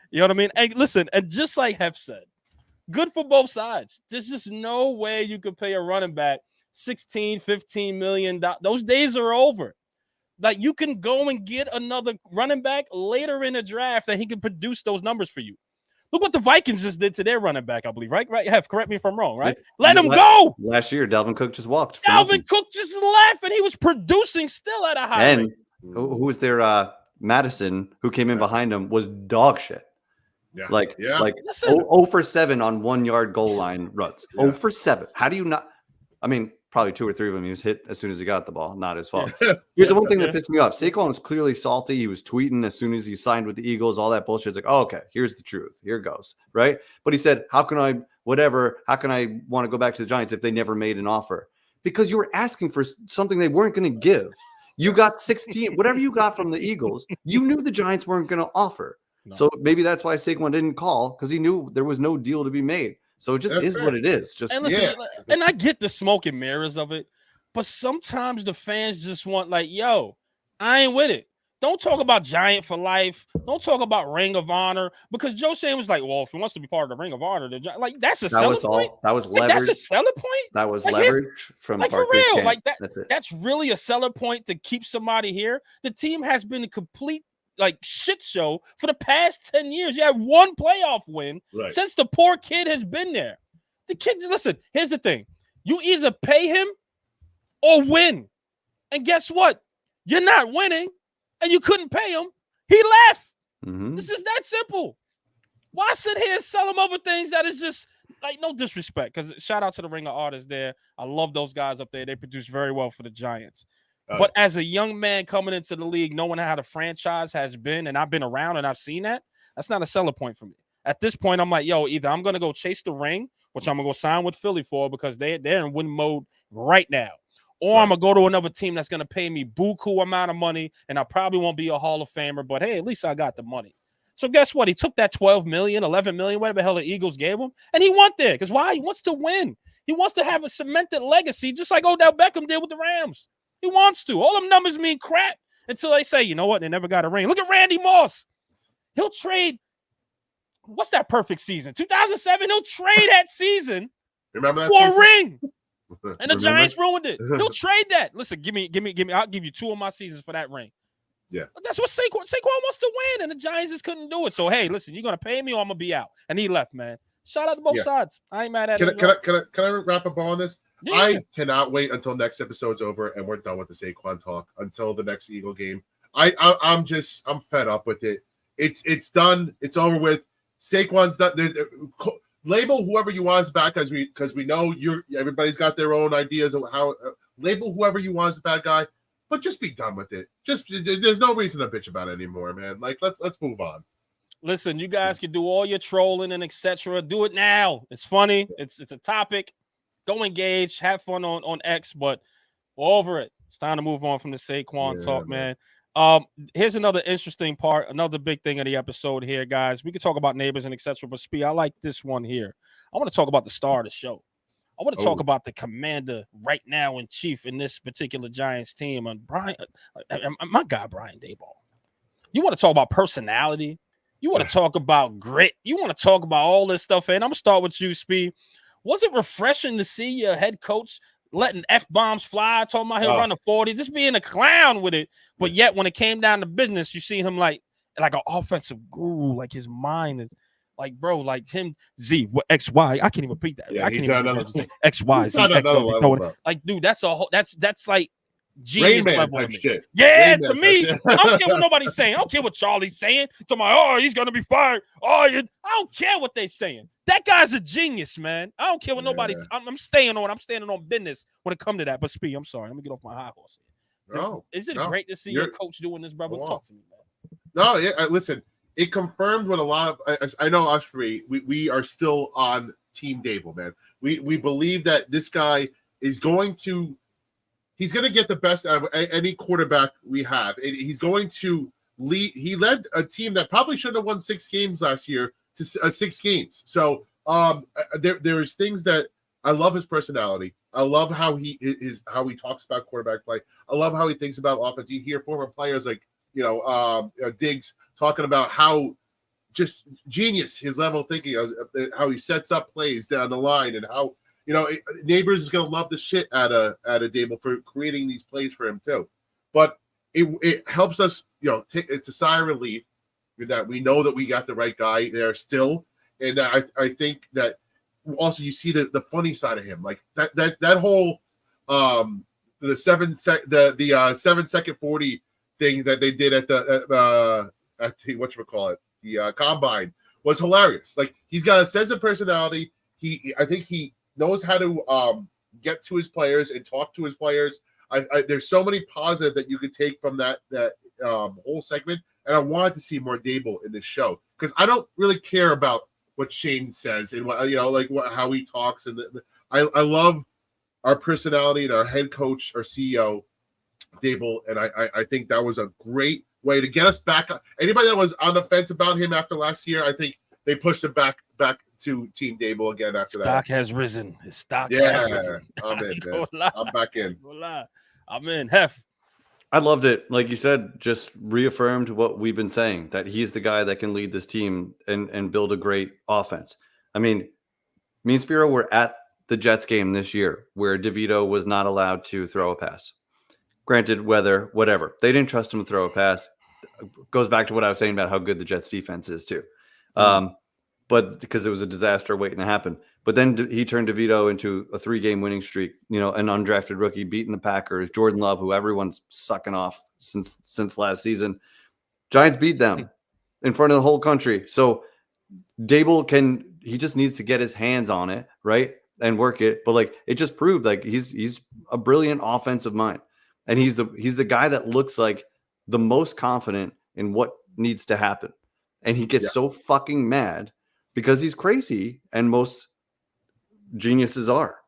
S5: You know what I mean? And listen, and just like Hef said, good for both sides. There's just no way you could pay a running back $16, $15 million. Those days are over. Like, you can go and get another running back later in the draft that he can produce those numbers for you. Look what the Vikings just did to their running back, I believe, right? Hef, correct me if I'm wrong, right? Let him go.
S6: Last year, Dalvin Cook just walked.
S5: Dalvin Cook just left, and he was producing still at a high rate.
S6: And who was there? Madison, who came in behind him, was dog shit.
S2: Yeah.
S6: Like
S5: Listen.
S6: 0 for 7 on 1 yard goal line runs.
S2: Yes.
S6: 0 for 7. How do you not? I mean, probably 2 or 3 of them he was hit as soon as he got the ball. Not his fault. Here's the one thing that pissed me off. Saquon was clearly salty. He was tweeting as soon as he signed with the Eagles, all that bullshit. It's like, oh, okay, here's the truth. Here goes. Right. But he said, how can I want to go back to the Giants if they never made an offer? Because you were asking for something they weren't going to give. You got 16, whatever you got from the Eagles, you knew the Giants weren't going to offer. No. So maybe that's why Saquon didn't call, because he knew there was no deal to be made. So it just is what it is. Just
S5: and listen, and I get the smoke and mirrors of it, but sometimes the fans just want like, yo, I ain't with it. Don't talk about Giant for life. Don't talk about Ring of Honor, because Joe Shane was like, well, if he wants to be part of the Ring of Honor, like that's a selling point.
S6: That was leverage.
S5: That's a selling point.
S6: That was leverage from
S5: like for real.
S6: Camp.
S5: Like that's really a selling point to keep somebody here. The team has been a complete shit show for the past 10 years. You had one playoff win since the poor kid has been there. The kids, listen, here's the thing. You either pay him or win. And guess what? You're not winning, and you couldn't pay him. He left. Mm-hmm. This is that simple. Why sit here and sell him over things that is just like no disrespect? Because shout out to the Ring of Artists there. I love those guys up there. They produce very well for the Giants. But as a young man coming into the league, knowing how the franchise has been, and I've been around and I've seen that, that's not a selling point for me. At this point, I'm like, yo, either I'm going to go chase the ring, which I'm going to go sign with Philly for because they're in win mode right now, or I'm going to go to another team that's going to pay me buku amount of money, and I probably won't be a Hall of Famer, but hey, at least I got the money. So guess what? He took that $12 million, $11 million, whatever the hell the Eagles gave him, and he went there because why? He wants to win. He wants to have a cemented legacy, just like Odell Beckham did with the Rams. He wants to. All them numbers mean crap until they say, you know what? They never got a ring. Look at Randy Moss. He'll trade. What's that perfect season? 2007. He'll trade that season for a ring. And the Giants ruined it. He'll trade that. Listen, give me. I'll give you 2 of my seasons for that ring.
S2: Yeah.
S5: But that's what Saquon wants to win, and the Giants just couldn't do it. So, hey, listen, you're going to pay me or I'm going to be out. And he left, man. Shout out to both sides. I ain't mad at him.
S2: Can I wrap up on this?
S5: Yeah.
S2: I cannot wait until next episode's over and we're done with the Saquon talk until the next Eagle game. I'm fed up with it. It's done. It's over with. Saquon's done. Label whoever you want back because we know everybody's got their own ideas of how label whoever you want as a bad guy, but just be done with it. Just there's no reason to bitch about it anymore, man. Like let's move on.
S5: Listen, you guys can do all your trolling and etc. Do it now. It's funny. It's a topic. Go engage. Have fun on X, but we're over it. It's time to move on from the Saquon talk, man. Here's another interesting part, another big thing of the episode here, guys. We can talk about neighbors and etc. But Spee, I like this one here. I want to talk about the star of the show. I want to talk about the commander right now in chief in this particular Giants team, and my guy Brian Daboll. You want to talk about personality? You want to talk about grit? You want to talk about all this stuff? And I'm gonna start with you, Spee. Was it refreshing to see your head coach letting F-bombs fly, talking about he'll run a 40, just being a clown with it? But yet when it came down to business, you seen him like an offensive guru, like his mind is like, bro, like him, Z, what X, Y. I can't even repeat that. I can't even X, Y, Z, X. Like, dude, that's like genius
S2: Rain Man
S5: level
S2: type
S5: to me.
S2: shit.
S5: Yeah,
S2: Rain
S5: to
S2: Man
S5: me,
S2: type
S5: I don't care what nobody's saying. I don't care what Charlie's saying. To my, oh, he's gonna be fired. Oh, I don't care what they're saying. That guy's a genius, man. I don't care what nobody's. I'm staying on. I'm standing on business when it comes to that. But Speed, I'm sorry. Let me get off my high horse. Is it great to see your coach doing this, brother? Talk to me, man.
S2: No, yeah. Listen, it confirmed what a lot of. I know us three. We are still on Team Dable, man. We believe that this guy is going to. He's going to get the best out of any quarterback we have. He's going to lead. He led a team that probably shouldn't have won 6 games last year to 6 games. So there's things that I love his personality. I love how he talks about quarterback play. I love how he thinks about offense. You hear former players like Diggs talking about how just genius his level of thinking, how he sets up plays down the line, and how. Neighbors is going to love the shit out of Dable for creating these plays for him too. But it helps us, it's a sigh of relief that we know that we got the right guy there still. And I think that also you see the funny side of him, like that whole the 7 second 40 thing that they did at the whatchamacallit, the combine was hilarious. Like, he's got a sense of personality. I think he knows how to get to his players and talk to his players. There's so many positives that you could take from that whole segment, and I wanted to see more Dable in this show because I don't really care about what Shane says and what how he talks, and I love our personality and our head coach, our CEO, Dable, and I think that was a great way to get us back. Anybody that was on the fence about him after last year, I think they pushed him back to Team Dable again after that.
S5: Stock has risen. His stock has risen.
S2: I'm in, man. I'm back in.
S5: I'm in. Hef.
S6: I loved it. Like you said, just reaffirmed what we've been saying, that he's the guy that can lead this team and build a great offense. I mean, me and Spiro were at the Jets game this year where DeVito was not allowed to throw a pass. Granted, weather, whatever. They didn't trust him to throw a pass. Goes back to what I was saying about how good the Jets defense is too. But because it was a disaster waiting to happen. But then he turned DeVito into a 3-game winning streak, an undrafted rookie beating the Packers, Jordan Love, who everyone's sucking off since last season. Giants beat them in front of the whole country. So Dable he just needs to get his hands on it, right? And work it. But it just proved he's a brilliant offensive mind. And he's the guy that looks like the most confident in what needs to happen. And he gets so fucking mad because he's crazy, and most geniuses are,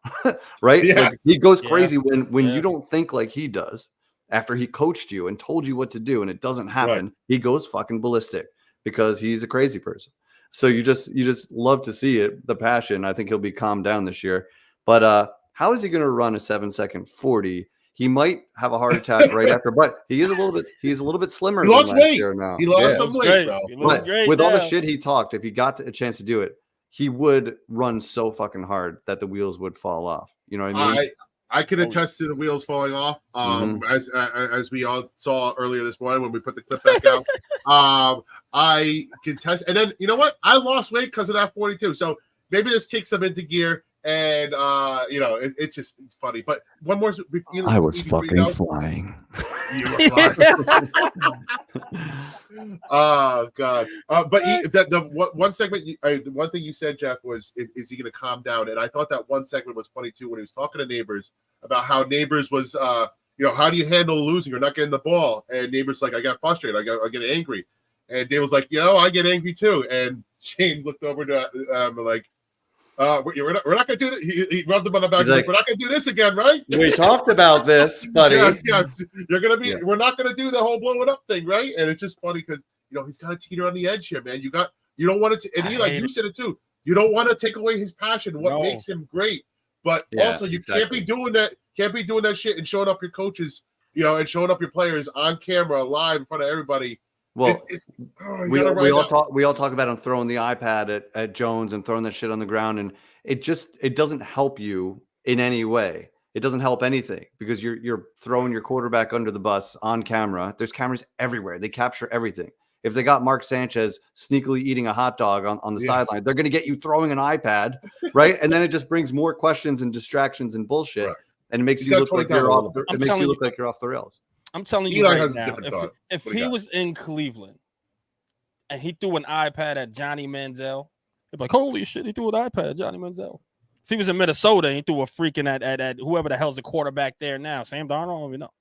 S6: right?
S2: Yeah.
S6: He goes crazy when you don't think like he does. After he coached you and told you what to do and it doesn't happen, right. He goes fucking ballistic because he's a crazy person. So you just love to see it, the passion. I think he'll be calmed down this year. But how is he going to run a 7-second 40? He might have a heart attack right after, but he's a little bit slimmer.
S2: He lost weight
S6: now.
S2: He lost some weight, bro.
S6: But with all the shit he talked, if he got a chance to do it, he would run so fucking hard that the wheels would fall off. You know what I mean?
S2: I can attest to the wheels falling off. As we all saw earlier this morning when we put the clip back out. I can test, and then you know what? I lost weight because of that 42. So maybe this kicks him into gear. And it's funny. But one more.
S6: I was fucking flying.
S2: You were flying. Oh God! But the one segment, one thing you said, Jeff, was is he going to calm down? And I thought that one segment was funny too when he was talking to Neighbors about how Neighbors was, how do you handle losing or not getting the ball? And Neighbors like, I got frustrated, I get angry, and Dave was like, I get angry too. And Shane looked over to like. We're not going to do that. He rubbed him on the back. He's like, we're not going to do this again, right?
S6: We talked about this, buddy.
S2: Yes. You're going to be. Yeah. We're not going to do the whole blowing up thing, right? And it's just funny because he's got to teeter on the edge here, man. You don't want to. And you said it too. You don't want to take away his passion, what makes him great. But also, you can't be doing that. Can't be doing that shit and showing up your coaches, and showing up your players on camera, live in front of everybody.
S6: Well, we all talk about him throwing the iPad at Jones and throwing that shit on the ground, and it doesn't help you in any way. It doesn't help anything because you're throwing your quarterback under the bus on camera. There's cameras everywhere. They capture everything. If they got Mark Sanchez sneakily eating a hot dog on the sideline, they're going to get you throwing an iPad, right? And then it just brings more questions and distractions and bullshit. Right. and it makes
S2: He's
S6: you
S2: got
S6: look like
S2: 20
S6: you're
S2: down
S6: off.
S2: a little
S6: It makes you look like you're off the rails.
S5: I'm telling you
S2: Eli
S5: right
S2: has a
S5: now,
S2: different thought.
S5: if
S2: What do
S5: he
S2: you got?
S5: was in Cleveland and he threw an iPad at Johnny Manziel, they'd be like, holy shit, he threw an iPad at Johnny Manziel. If he was in Minnesota and he threw a freaking at whoever the hell's the quarterback there now, Sam Darnold, I don't even know.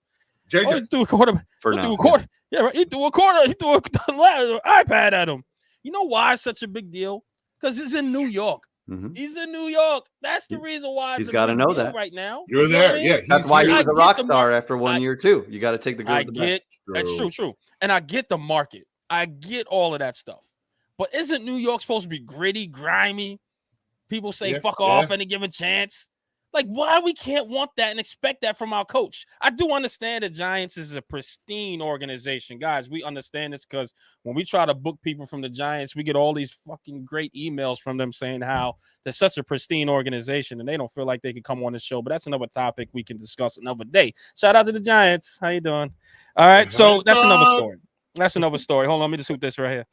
S2: JJ.
S5: Oh, he threw a quarterback.
S6: For
S5: He
S6: now,
S5: threw a quarter. Yeah, right. He threw a quarter. He threw an iPad at him. You know why it's such a big deal? Because he's in New York.
S6: Mm-hmm.
S5: He's in New York. That's the reason why
S6: He's got to know that
S5: right now.
S2: You're
S5: You know
S2: there.
S5: what I mean?
S2: Yeah.
S6: That's why he
S2: here.
S6: was a rock star after 1 year too. You got to take the good with the bad.
S5: That's true. And I get the market. I get all of that stuff. But isn't New York supposed to be gritty, grimy? People say fuck off any given chance. Like, why we can't want that and expect that from our coach? I do understand the Giants is a pristine organization. Guys, we understand this because when we try to book people from the Giants, we get all these fucking great emails from them saying how they're such a pristine organization and they don't feel like they can come on the show. But that's another topic we can discuss another day. Shout out to the Giants. How you doing? All right, so that's another story. That's another story. Hold on, let me just hoop this right here.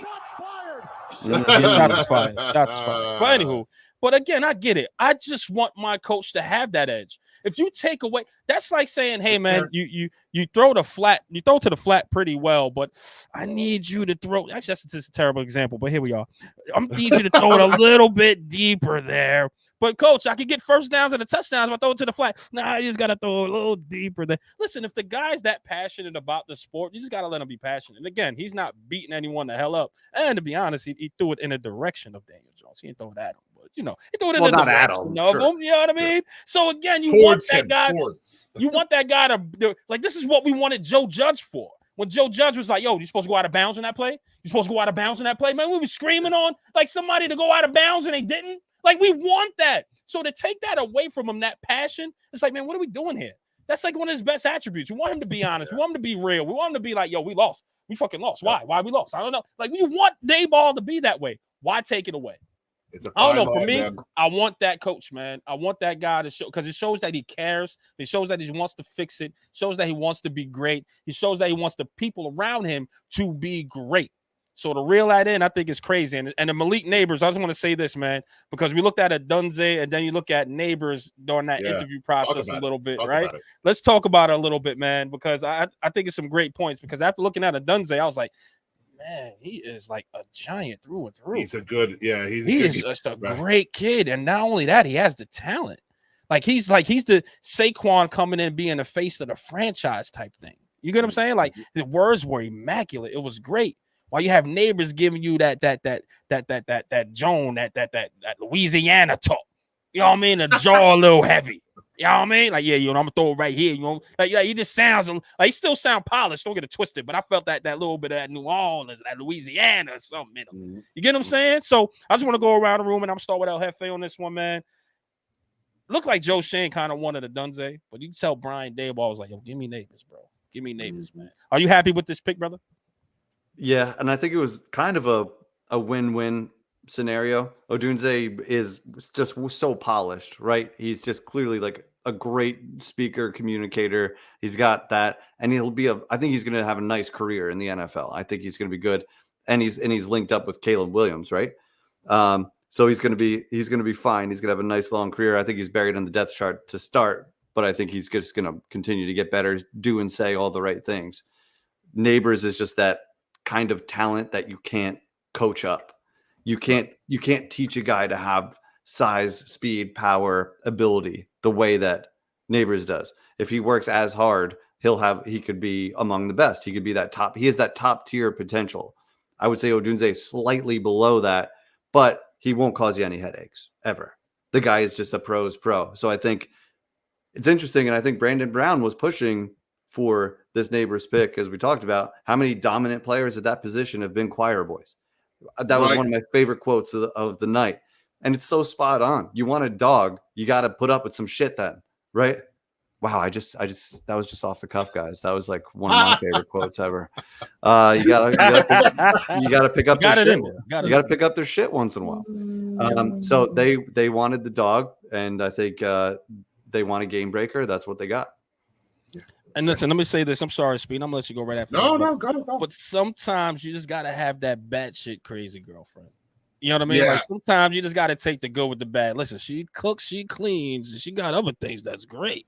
S5: Shots is fired. Shots is fired. But anywho, but again, I get it. I just want my coach to have that edge. If you take away, that's like saying, "Hey, man, you throw the flat, you throw to the flat pretty well, but I need you to throw." Actually, that's just a terrible example, but here we are. I need you to throw it a little bit deeper there. But coach, I can get first downs and the touchdowns if I throw it to the flat. Nah, you just gotta throw it a little deeper there. Listen, if the guy's that passionate about the sport, you just gotta let him be passionate. And again, he's not beating anyone the hell up. And to be honest, he threw it in the direction of Daniel Jones. He didn't throw it at him. You know, he threw it in the direction of him. You know what I mean? So again, you want that guy. You want that guy to like. This is what we wanted Joe Judge for. When Joe Judge was like, "Yo, you supposed to go out of bounds on that play? You supposed to go out of bounds on that play?" Man, we were screaming on like somebody to go out of bounds and they didn't. Like we want that. So to take that away from him, that passion, it's like, man, what are we doing here? That's like one of his best attributes. We want him to be honest. We want him to be real. We want him to be like, "Yo, we lost. We fucking lost. Why? Why we lost? I don't know." Like we want Dayball to be that way. Why take it away? I don't know. For me, I want that coach, man. I want that guy to show because it shows that he cares. It shows that he wants to fix it. Shows that he wants to be great. He shows that he wants the people around him to be great. So to reel that in, I think is crazy. And the Malik Neighbors, I just want to say this, man, because we looked at a DOOZIE and then you look at Neighbors during that interview process a little bit, right? Let's talk about it a little bit, man, because I think it's some great points. Because after looking at a DOOZIE, I was like, man, he is like a giant through and through.
S2: He's a good,
S5: he's just a great kid. And not only that, he has the talent. He's the Saquon coming in being the face of the franchise type thing. You get what I'm saying? Like the words were immaculate. It was great. While you have Neighbors giving you that Joan, that Louisiana talk. You know what I mean? The jaw a little heavy. You know what I mean? Like, yeah, I'm gonna throw it right here. You know, like he just sounds like he still sound polished. Don't get it twisted, but I felt that little bit of that New Orleans, that Louisiana or something in him. You get what I'm saying? So I just want to go around the room and I'm gonna start with El Jefe on this one, man. Looked like Joe Shane kind of wanted a DOOZIE, but you tell Brian Daboll was like, "Yo, give me Neighbors, bro. Give me Neighbors, man." Are you happy with this pick, brother?
S6: Yeah, and I think it was kind of a win-win scenario. DOOZIE is just so polished, right? He's just clearly like a great speaker, communicator. He's got that, and I think he's going to have a nice career in the NFL. I think he's going to be good, and he's linked up with Caleb Williams, right? So he's going to be fine. He's going to have a nice long career. I think he's buried on the depth chart to start, but I think he's just going to continue to get better, do and say all the right things. Neighbors is just that kind of talent that you can't coach up. You can't teach a guy to have size, speed, power, ability the way that Neighbors does. If he works as hard, he could be among the best. He could be that top. He has that top tier potential. I would say DOOZIE is slightly below that, but he won't cause you any headaches ever. The guy is just a pro's pro. So I think it's interesting. And I think Brandon Brown was pushing for this Neighbors pick, as we talked about. How many dominant players at that position have been choir boys? That was one of my favorite quotes of the night. And it's so spot on. You want a dog, you got to put up with some shit then, right? Wow, I just that was just off the cuff, guys. That was like one of my favorite quotes ever. You gotta pick up their shit. You gotta pick up their shit once in a while. So they wanted the dog, and I think they want a game breaker. That's what they got.
S5: And listen, let me say this. I'm sorry, Speed. I'm gonna let you go right after.
S2: No, go.
S5: But sometimes you just gotta have that batshit crazy girlfriend. You know what I mean? Yeah. Like sometimes you just gotta take the good with the bad. Listen, she cooks, she cleans, and she got other things that's great.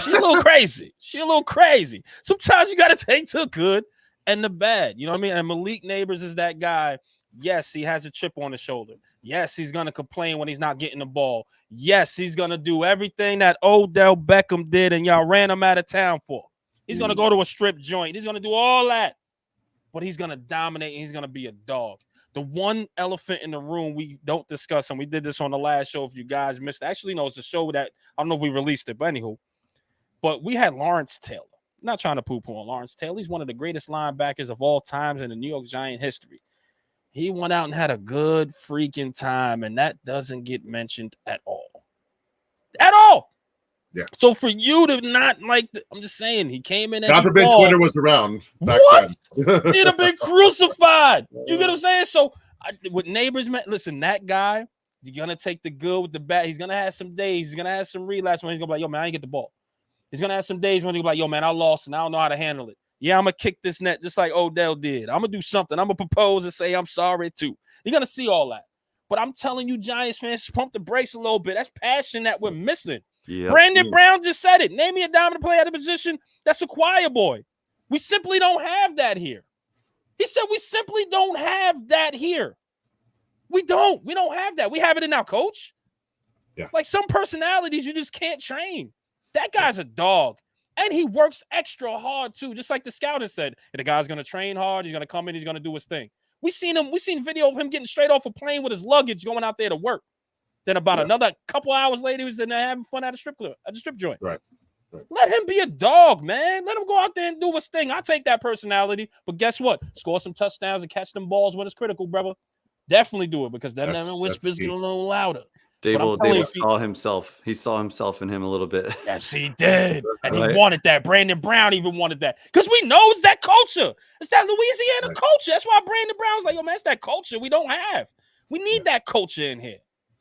S5: She a little crazy. She a little crazy. Sometimes you got to take the good and the bad. You know what I mean? And Malik Neighbors is that guy. Yes, he has a chip on his shoulder. Yes, he's going to complain when he's not getting the ball. Yes, he's going to do everything that Odell Beckham did and y'all ran him out of town for. He's going to go to a strip joint. He's going to do all that. But he's going to dominate and he's going to be a dog. The one elephant in the room we don't discuss, and we did this on the last show if you guys missed. Actually, no, it's a show that I don't know if we released it, but anywho. But we had Lawrence Taylor. I'm not trying to poo-poo on Lawrence Taylor. He's one of the greatest linebackers of all times in the New York Giant history. He went out and had a good freaking time, and that doesn't get mentioned at all. At all.
S2: Yeah.
S5: So for you to not like, I'm just saying, he came in.
S2: God forbid Twitter was around back
S5: what?
S2: then.
S5: He'd have been crucified. You get what I'm saying? So with Neighbors, man, listen, that guy, you're going to take the good with the bad. He's going to have some days. He's going to have some relapse when he's going to be like, yo, man, I didn't get the ball. He's going to have some days when he's going to be like, yo, man, I lost and I don't know how to handle it. Yeah, I'm going to kick this net just like Odell did. I'm going to do something. I'm going to propose and say I'm sorry too. You're going to see all that. But I'm telling you, Giants fans, pump the brakes a little bit. That's passion that we're missing. Yep. Brandon Brown just said it. Name me a dominant player at a position that's a choir boy. We simply don't have that here. He said we simply don't have that here. We don't. We don't have that. We have it in our coach.
S2: Yeah.
S5: Like some personalities you just can't train. That guy's a dog. And he works extra hard, too, just like the scout has said. The guy's going to train hard. He's going to come in. He's going to do his thing. We seen video of him getting straight off a plane with his luggage going out there to work. Then about another couple hours later, he was in there having fun at the strip joint.
S2: Right.
S5: Let him be a dog, man. Let him go out there and do his thing. I'll take that personality. But guess what? Score some touchdowns and catch them balls when it's critical, brother. Definitely do it because then whispers get a little louder.
S6: Dable saw himself. He saw himself in him a little bit.
S5: Yes, he did. And he wanted that. Brandon Brown even wanted that. Because we know it's that culture. It's that Louisiana culture. That's why Brandon Brown's like, yo, man, it's that culture we don't have. We need that culture in here.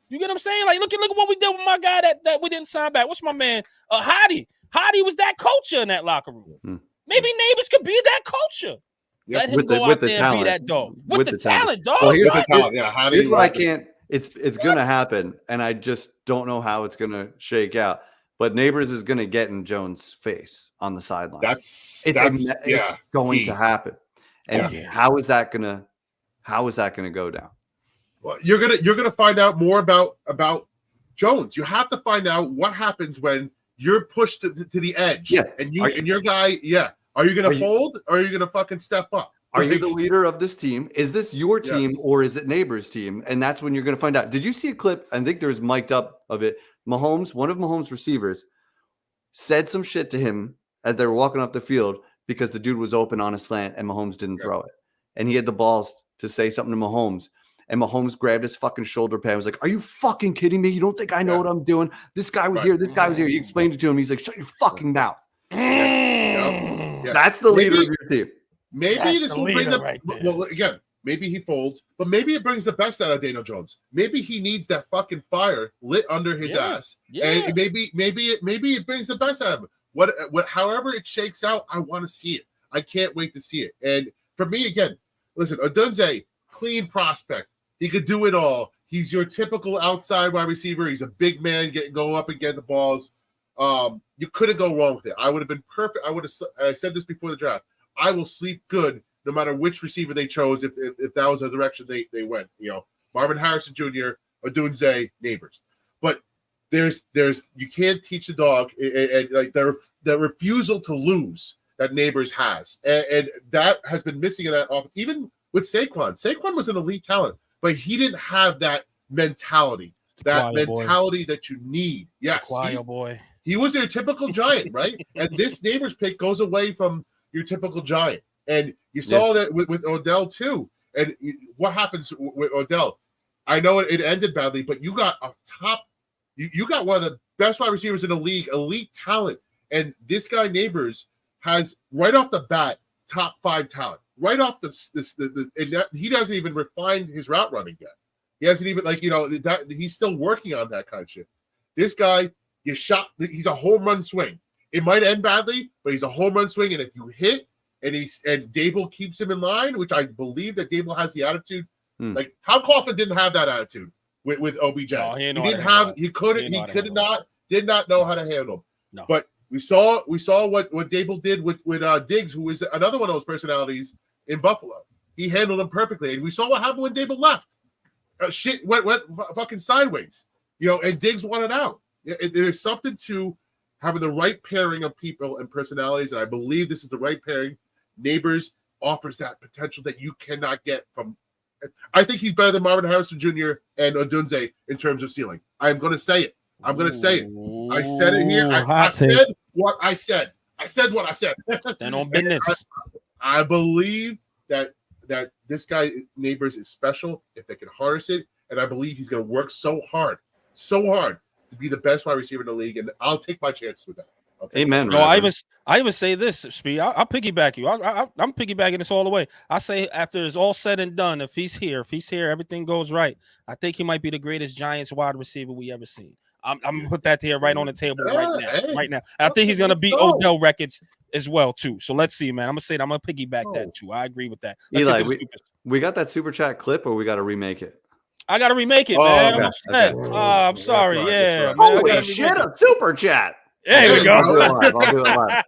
S5: You get what I'm saying? Like, look at what we did with my guy that we didn't sign back. What's my man? Hottie. Hottie was that culture in that locker room. Maybe Neighbors could be that culture.
S2: Yep.
S5: Let him go out there and be that dog. With the talent, dog.
S6: Well, here's
S2: what
S6: I can't. It's gonna happen, and I just don't know how it's gonna shake out. But Neighbors is gonna get in Jones' face on the sideline.
S2: It's
S6: going to happen. And how is that gonna go down?
S2: Well, you're gonna find out more about Jones. You have to find out what happens when you're pushed to the edge.
S6: Yeah.
S2: And your guy, are you gonna fold or are you gonna fucking step up?
S6: Are you the leader of this team? Is this your team or is it Neighbors' team? And that's when you're going to find out. Did you see a clip? I think there was mic'd up of it. Mahomes, one of Mahomes' receivers, said some shit to him as they were walking off the field because the dude was open on a slant and Mahomes didn't throw it. And he had the balls to say something to Mahomes. And Mahomes grabbed his fucking shoulder pad and was like, are you fucking kidding me? You don't think I know what I'm doing? This guy was here. This guy was here. He explained it to him. He's like, shut your fucking mouth. That's the leader of your team.
S2: Maybe this will bring maybe he folds, but maybe it brings the best out of Daniel Jones. Maybe he needs that fucking fire lit under his ass. And maybe it brings the best out of him. However it shakes out, I want to see it. I can't wait to see it. And for me, again, listen, Odunze, clean prospect. He could do it all. He's your typical outside wide receiver. He's a big man, go up and get the balls. You couldn't go wrong with it. I would have been perfect. I said this before the draft. I will sleep good no matter which receiver they chose if that was the direction they went. You know, Marvin Harrison Jr., Odunze, Neighbors. But there's you can't teach the dog and like the refusal to lose that Neighbors has. And that has been missing in that offense. Even with Saquon. Saquon was an elite talent, but he didn't have that mentality. That mentality that you need. Yes. He was your typical Giant, right? And this Neighbors pick goes away from your typical Giant. And you saw that with Odell too. And what happens with Odell? I know it ended badly, but you got a top you got one of the best wide receivers in the league, elite talent. And this guy Neighbors has right off the bat top 5 talent. Right off he doesn't even refine his route running yet. He hasn't even he's still working on that kind of shit. This guy, he's a home run swing. It might end badly, but he's a home run swing. And if you hit and Dable keeps him in line, which I believe that Dable has the attitude. Like Tom Coughlin didn't have that attitude with OBJ.
S5: No,
S2: did not know how to handle him.
S5: No.
S2: But We saw what Dable did with Diggs, who is another one of those personalities in Buffalo. He handled him perfectly, and we saw what happened when Dable left. Shit went fucking sideways, and Diggs wanted out. There's something to having the right pairing of people and personalities, and I believe this is the right pairing. Neighbors offers that potential that you cannot get from. I think he's better than Marvin Harrison Jr. and Odunze in terms of ceiling. I'm going to say it. I'm going to say it. I said it here. I said what I said. I said what I said.
S5: Stand on business.
S2: I believe that this guy Neighbors is special if they can harness it, and I believe he's going to work so hard to be the best wide receiver in the league, and I'll take my chances with that. Okay.
S6: Amen.
S5: No, I even say this, Speed. I'll piggyback you. I'm piggybacking this all the way. I say after it's all said and done, if he's here, everything goes right. I think he might be the greatest Giants wide receiver we ever seen. I'm gonna put that here right on the table right now. And I think he's gonna beat Odell records as well too. So let's see, man. I'm gonna piggyback that too. I agree with that.
S6: Eli, we got that super chat clip, or we got to remake it?
S5: I gotta remake it, man. I'm upset. I'm sorry. Yeah, man.
S6: Holy shit, a super chat.
S5: There we go.
S6: I'll do it live.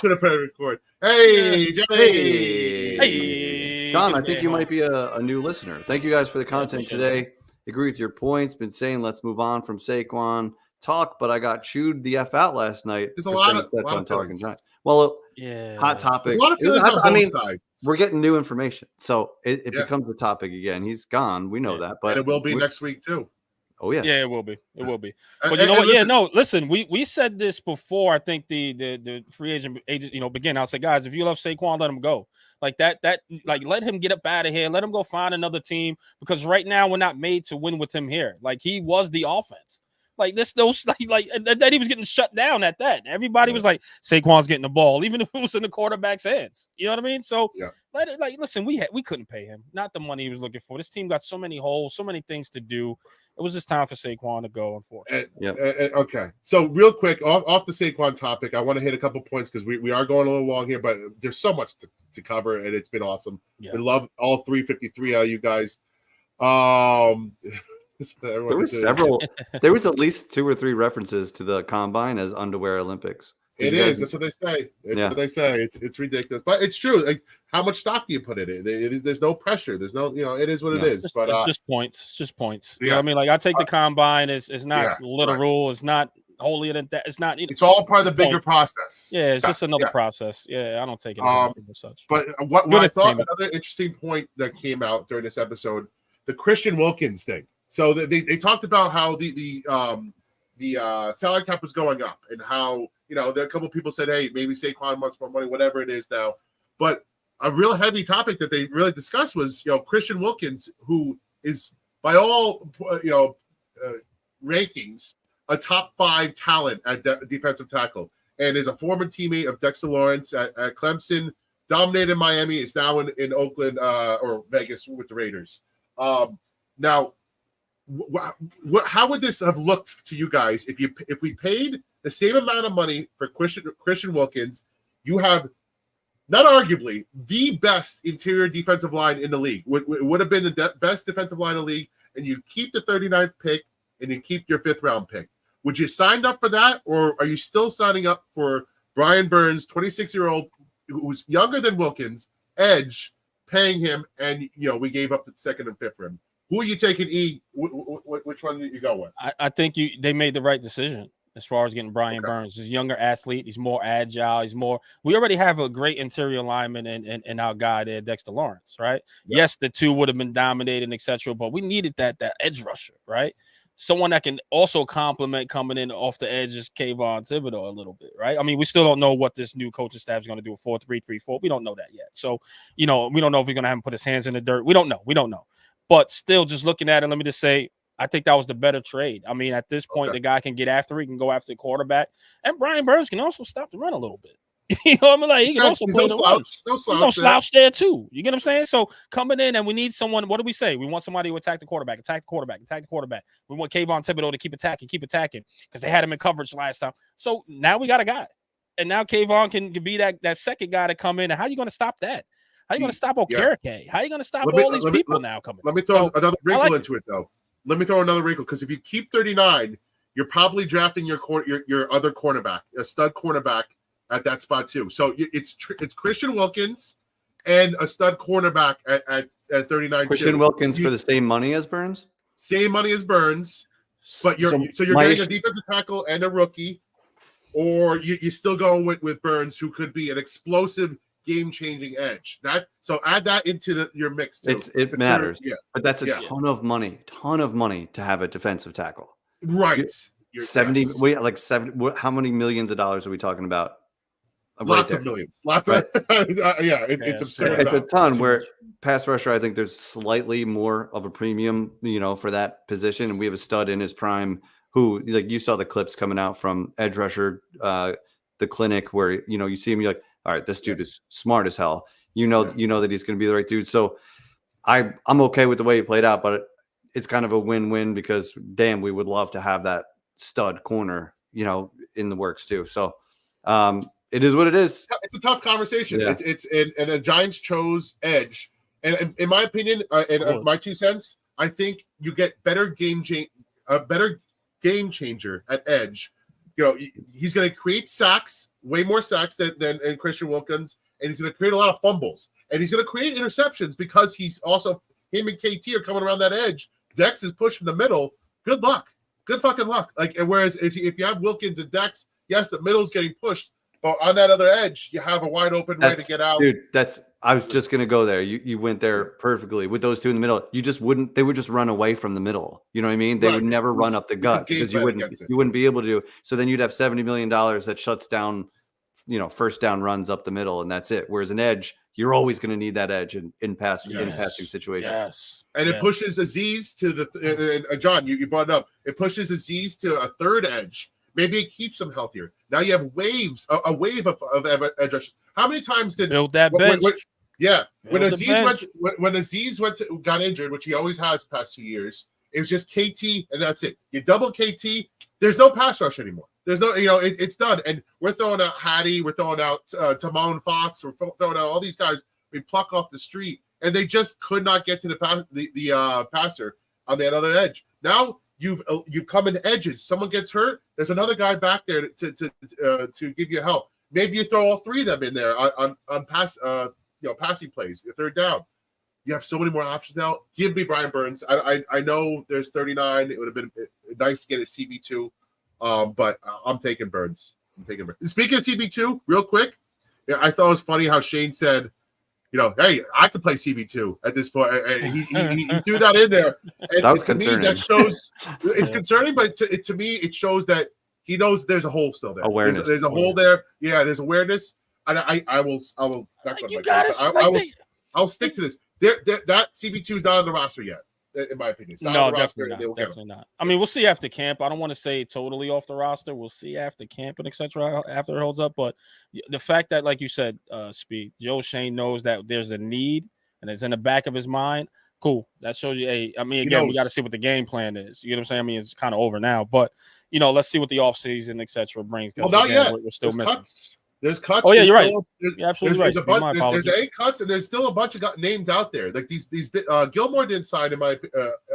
S2: Should have put it record. Hey,
S6: Johnny.
S5: Hey,
S6: Don, I think you might be a new listener. Thank you guys for the content today. Agree with your points. Been saying let's move on from Saquon talk, but I got chewed the F out last night.
S2: There's a lot of
S6: Talking Giants. Well, hot topic.
S2: A lot of feelings on both sides.
S6: We're getting new information, so it becomes a topic again. He's gone. We know that, but
S2: and it will be next week too.
S6: Oh yeah,
S5: it will be. It will be. But you know what? Listen, listen. We said this before. I think the free agent begin. I'll say, guys, if you love Saquon, let him go. Like that. Like let him get up out of here. Let him go find another team because right now we're not made to win with him here. Like he was the offense. Like this, those like that he was getting shut down at that. Everybody was like, Saquon's getting the ball, even if it was in the quarterback's hands. You know what I mean? So listen, we couldn't pay him, not the money he was looking for. This team got so many holes, so many things to do. It was just time for Saquon to go, unfortunately.
S2: Okay. So real quick, off the Saquon topic, I want to hit a couple points because we are going a little long here, but there's so much to cover, and it's been awesome. Yeah. We love all 353 out of you guys.
S6: There was at least 2 or 3 references to the combine as underwear Olympics.
S2: It is. That's what they say. What they say. It's ridiculous, but it's true. Like, how much stock do you put in it? It is. There's no pressure. There's no. It is what it is. But
S5: it's just points. It's just points. You know what I mean? Like I take the combine. It's not literal. Right. It's not holier than that. It's not.
S2: It's all part of the bigger process.
S5: Yeah, it's just another process. Yeah, I don't take it as such.
S2: But what I thought another interesting point that came out during this episode, the Christian Wilkins thing. So they talked about how the salary cap was going up and how there are a couple of people said, hey, maybe Saquon wants more money, whatever it is now. But a real heavy topic that they really discussed was Christian Wilkins, who is by all rankings a top 5 talent at defensive tackle and is a former teammate of Dexter Lawrence at Clemson, dominated Miami, is now in Oakland or Vegas with the Raiders. Now. How would this have looked to you guys if we paid the same amount of money for Christian Wilkins? You have not arguably the best interior defensive line in the league. Would have been the best defensive line in the league, and you keep the 39th pick and you keep your 5th round pick. Would you sign up for that, or are you still signing up for Brian Burns, 26-year-old, who's younger than Wilkins, edge, paying him, and we gave up the 2nd and 5th for him? Who are you taking, E? Which one did you go with?
S5: I think they made the right decision as far as getting Brian Burns. He's a younger athlete. He's more agile. We already have a great interior lineman and our guy there, Dexter Lawrence, right? Yeah. Yes, the two would have been dominating, etc. But we needed that edge rusher, right? Someone that can also complement coming in off the edge is Kayvon Thibodeau a little bit, right? I mean, we still don't know what this new coaching staff is going to do, 4-3-3-4. We don't know that yet. So, we don't know if we're going to have him put his hands in the dirt. We don't know. But still, just looking at it, let me just say, I think that was the better trade. I mean, at this point, the guy can get after. He can go after the quarterback. And Brian Burns can also stop the run a little bit. You know what I mean? Like, he can also play the run. He's no slouch there, too. You get what I'm saying? So, coming in, and we need someone. What do we say? We want somebody to attack the quarterback. We want Kayvon Thibodeau to keep attacking, because they had him in coverage last time. So, now we got a guy. And now Kayvon can be that second guy to come in. And how are you going to stop that? How are you going to stop Okereke? How are you going to stop all these people now coming?
S2: Let me throw another wrinkle into it, though. Let me throw another wrinkle, because if you keep 39, you're probably drafting your other cornerback, a stud cornerback at that spot too. So it's Christian Wilkins and a stud cornerback at 39.
S6: Christian Wilkins for the same money as Burns.
S2: Same money as Burns, but you're getting a defensive tackle and a rookie, or you're still going with Burns, who could be an explosive, game-changing edge. So add that into your mix too.
S6: It matters, but that's a ton of money to have a defensive tackle.
S2: Right.
S6: 70. Wait, like 70. How many millions of dollars are we talking about?
S2: Lots of millions. Lots of it's absurd.
S6: It's a ton. Where pass rusher, I think there's slightly more of a premium, for that position. And we have a stud in his prime who, like, you saw the clips coming out from edge rusher, the clinic, where you see him, you're like, all right, this dude is smart as hell. You know that he's going to be the right dude. So I'm okay with the way he played out, but it's kind of a win-win because damn, we would love to have that stud corner, in the works too. So it is what it is.
S2: It's a tough conversation.
S6: Yeah.
S2: And the Giants chose edge. And in my opinion, my 2 cents, I think you get better game changer at edge. He's going to create sacks, way more sacks than Christian Wilkins, and he's going to create a lot of fumbles, and he's going to create interceptions because he's also, him and KT are coming around that edge. Dex is pushing the middle. Good luck. Good fucking luck. Whereas if you have Wilkins and Dex, yes, the middle's getting pushed, but on that other edge, you have a wide open way to get out.
S6: Dude, I was just going to go there. You went there perfectly with those two in the middle. They would just run away from the middle. You know what I mean? They would never run up the gut because you wouldn't be able to. So then you'd have $70 million that shuts down, first down runs up the middle, and that's it. Whereas an edge, you're always going to need that edge in passing situations.
S2: Yes. And it pushes Aziz to the John, you brought it up. It pushes Aziz to a third edge. Maybe it keeps them healthier. Now you have a wave of edge rushers. How many times did
S5: build that bench?
S2: When Aziz got injured, which he always has the past 2 years, it was just KT and that's it. You double KT, there's no pass rush anymore. There's no, it's done. And we're throwing out Hattie, we're throwing out Timon Fox, we're throwing out all these guys we pluck off the street, and they just could not get to the passer on that other edge. Now you've come in edges. Someone gets hurt, there's another guy back there to give you help. Maybe you throw all three of them in there on passing plays, third down. You have so many more options now. Give me Brian Burns. I know there's 39. It would have been nice to get a CB2, but I'm taking Burns. Speaking of CB2, real quick, I thought it was funny how Shane said, hey, I could play CB2 at this point. He threw that in there. And
S6: that was
S2: to
S6: concerning.
S2: Me, that shows it's concerning, but to me, it shows that he knows there's a hole still there.
S6: Awareness.
S2: There's a hole there. Yeah, there's awareness. And I will. I'll stick to this. That CB2 is not on the roster yet, in my opinion. It's not on the roster.
S5: Definitely not. I mean, we'll see after camp. I don't want to say totally off the roster. We'll see after camp and etc. After it holds up. But the fact that, like you said, Speed, Joe Shane knows that there's a need and it's in the back of his mind. Cool. That shows you. Hey, I mean, again, we got to see what the game plan is. You know what I'm saying? I mean, it's kind of over now, but let's see what the offseason etc. brings.
S2: Well, not
S5: again,
S2: yet.
S5: We're still missing.
S2: Cuts. There's cuts.
S5: Oh yeah, you're right.
S2: You're
S5: absolutely right.
S2: There's 8 cuts, and there's still a bunch of names out there. Like these Gilmore didn't sign in my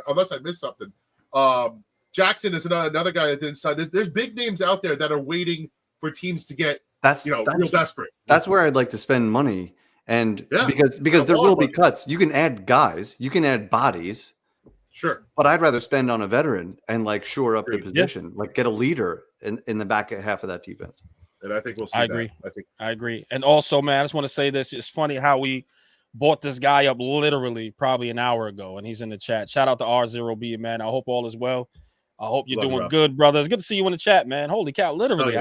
S2: unless I missed something. Jackson is another guy that didn't sign. There's big names out there that are waiting for teams to get real desperate.
S6: That's where I'd like to spend money, and because there will be cuts. You can add guys, you can add bodies.
S2: Sure,
S6: but I'd rather spend on a veteran and shore up the position, get a leader in the back half of that defense.
S2: And I think we'll see.
S5: I agree. And also, man, I just want to say this. It's funny how we bought this guy up literally probably an hour ago, and he's in the chat. Shout out to R0B, man. I hope all is well. I hope you're doing good, brother. It's good to see you in the chat, man. Holy cow. Literally,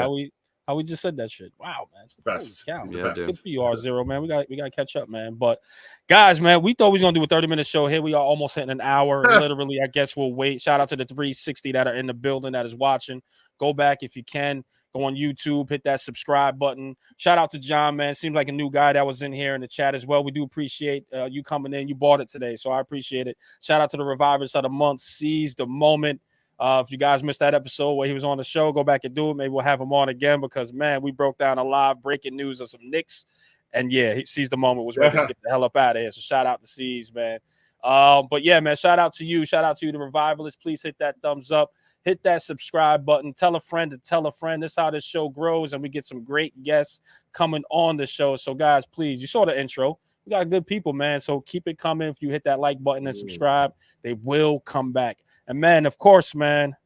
S5: how we just said that shit. Wow, man. It's the
S2: best.
S5: Holy cow.
S6: Yeah,
S5: good for you, R0, man. We got to catch up, man. But guys, man, we thought we was gonna do a 30-minute show. Here we are almost hitting an hour. Literally, I guess we'll wait. Shout out to the 360 that are in the building that is watching. Go back if you can. Go on YouTube, hit that subscribe button. Shout out to John, man. Seems like a new guy that was in here in the chat as well. We do appreciate you coming in. You bought it today, so I appreciate it. Shout out to the Revivers of the Month. Seize the moment. If you guys missed that episode where he was on the show, go back and do it. Maybe we'll have him on again because, man, we broke down a live breaking news of some Knicks. And, yeah, he seized the moment, was ready to get the hell up out of here. So shout out to Seize, man. But, yeah, man, shout out to you. Shout out to you, the Revivalists. Please hit that thumbs up. hit that subscribe button. Tell a friend to tell a friend. This is how this show grows, and we get some great guests coming on the show. So, guys, please, you saw the intro. We got good people, man. So keep it coming. If you hit that like button and subscribe, they will come back. And, man, of course, man,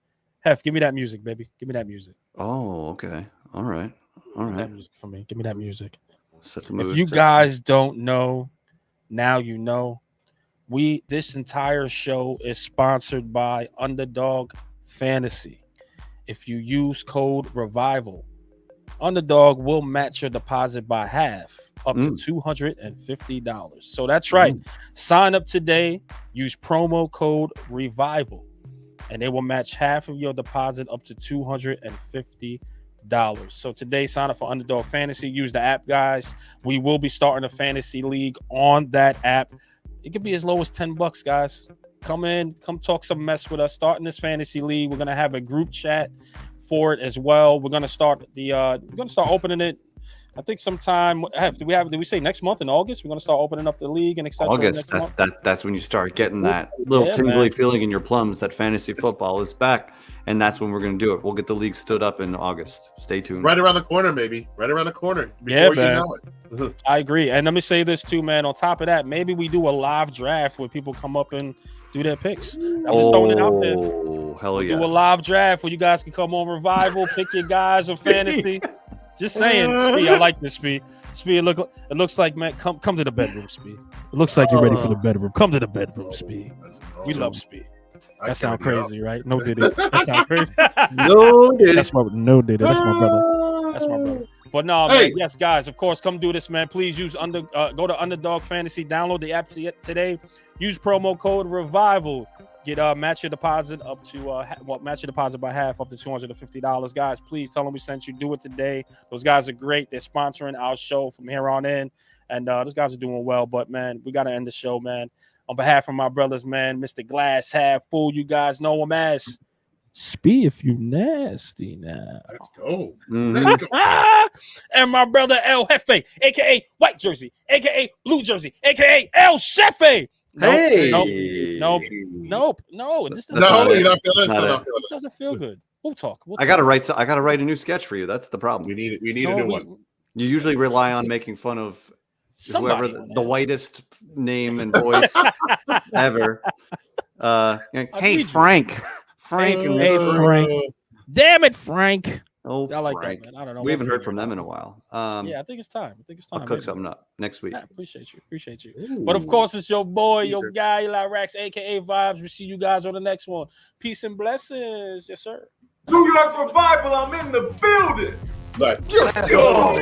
S5: Hef, give me that music, baby. Give me that music.
S6: Oh, okay. All right. All right.
S5: That music for me. Give me that music.
S6: Set the mood.
S5: If you guys don't know, now you know. This entire show is sponsored by Underdog Fantasy. If you use code Revival, Underdog will match your deposit by half, up to $250. So that's right. Sign up today. Use promo code Revival, and they will match half of your deposit up to $250. So today, sign up for Underdog Fantasy. Use the app, guys. We will be starting a fantasy league on that app. It could be as low as $10, guys. Come in, come talk some mess with us. Starting this fantasy league. We're gonna have a group chat for it as well. We're gonna start opening it. I think sometime. Did we say next month in August? We're gonna start opening up the league and etc.
S6: August. That's when you start getting that little tingly feeling in your plums that fantasy football is back, and that's when we're gonna do it. We'll get the league stood up in August. Stay tuned.
S2: Right around the corner, maybe. Right around the corner.
S5: Yeah, man. You know it. I agree. And let me say this too, man. On top of that, maybe we do a live draft where people come up and do their picks. I'm just throwing it out there.
S6: Oh, hell yeah!
S5: Do a live draft where you guys can come on Revival, pick your guys on fantasy. Just saying, Spee. I like this, Spee. Spee, it looks like, man, come to the bedroom, Spee. It looks like you're ready for the bedroom. Come to the bedroom, Spee. We love Spee. That sound crazy, right? No did it. That sound crazy.
S6: No did it.
S5: That's my brother. That's my brother. But no, man, yes, guys, of course, come do this, man. Please use go to Underdog Fantasy, download the app today. Use promo code Revival. Get match your deposit up to match your deposit by half up to $250. Guys, please tell them we sent you. Do it today. Those guys are great. They're sponsoring our show from here on in, and those guys are doing well. But man, we gotta end the show, man. On behalf of my brothers, man, Mr. Glass Half Full, you guys know him as Spee. If you nasty now,
S2: let's go.
S5: Let's go. And my brother El Jefe, aka White Jersey, aka Blue Jersey, aka El Shefe. Nope. No. This doesn't feel good. We'll talk.
S6: I gotta write a new sketch for you. That's the problem.
S2: We need a new one.
S6: You usually rely on making fun of whoever the whitest name and voice ever. Hey, Frank. Frank.
S5: Damn it, Frank.
S6: Oh,
S5: I like
S6: Frank.
S5: that, man. I don't know.
S6: We haven't heard from them in a while.
S5: Yeah, I think it's time.
S6: I'll cook something up next week.
S5: I appreciate you. Ooh. But of course, it's your boy, your guy, Eli Rax, aka Vibes. We see you guys on the next one. Peace and blessings. Yes, sir.
S1: New York Revival, I'm in the building.
S2: Let's go.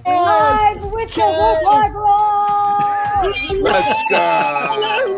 S3: Live with the Woodlard Roar!
S2: Let's go.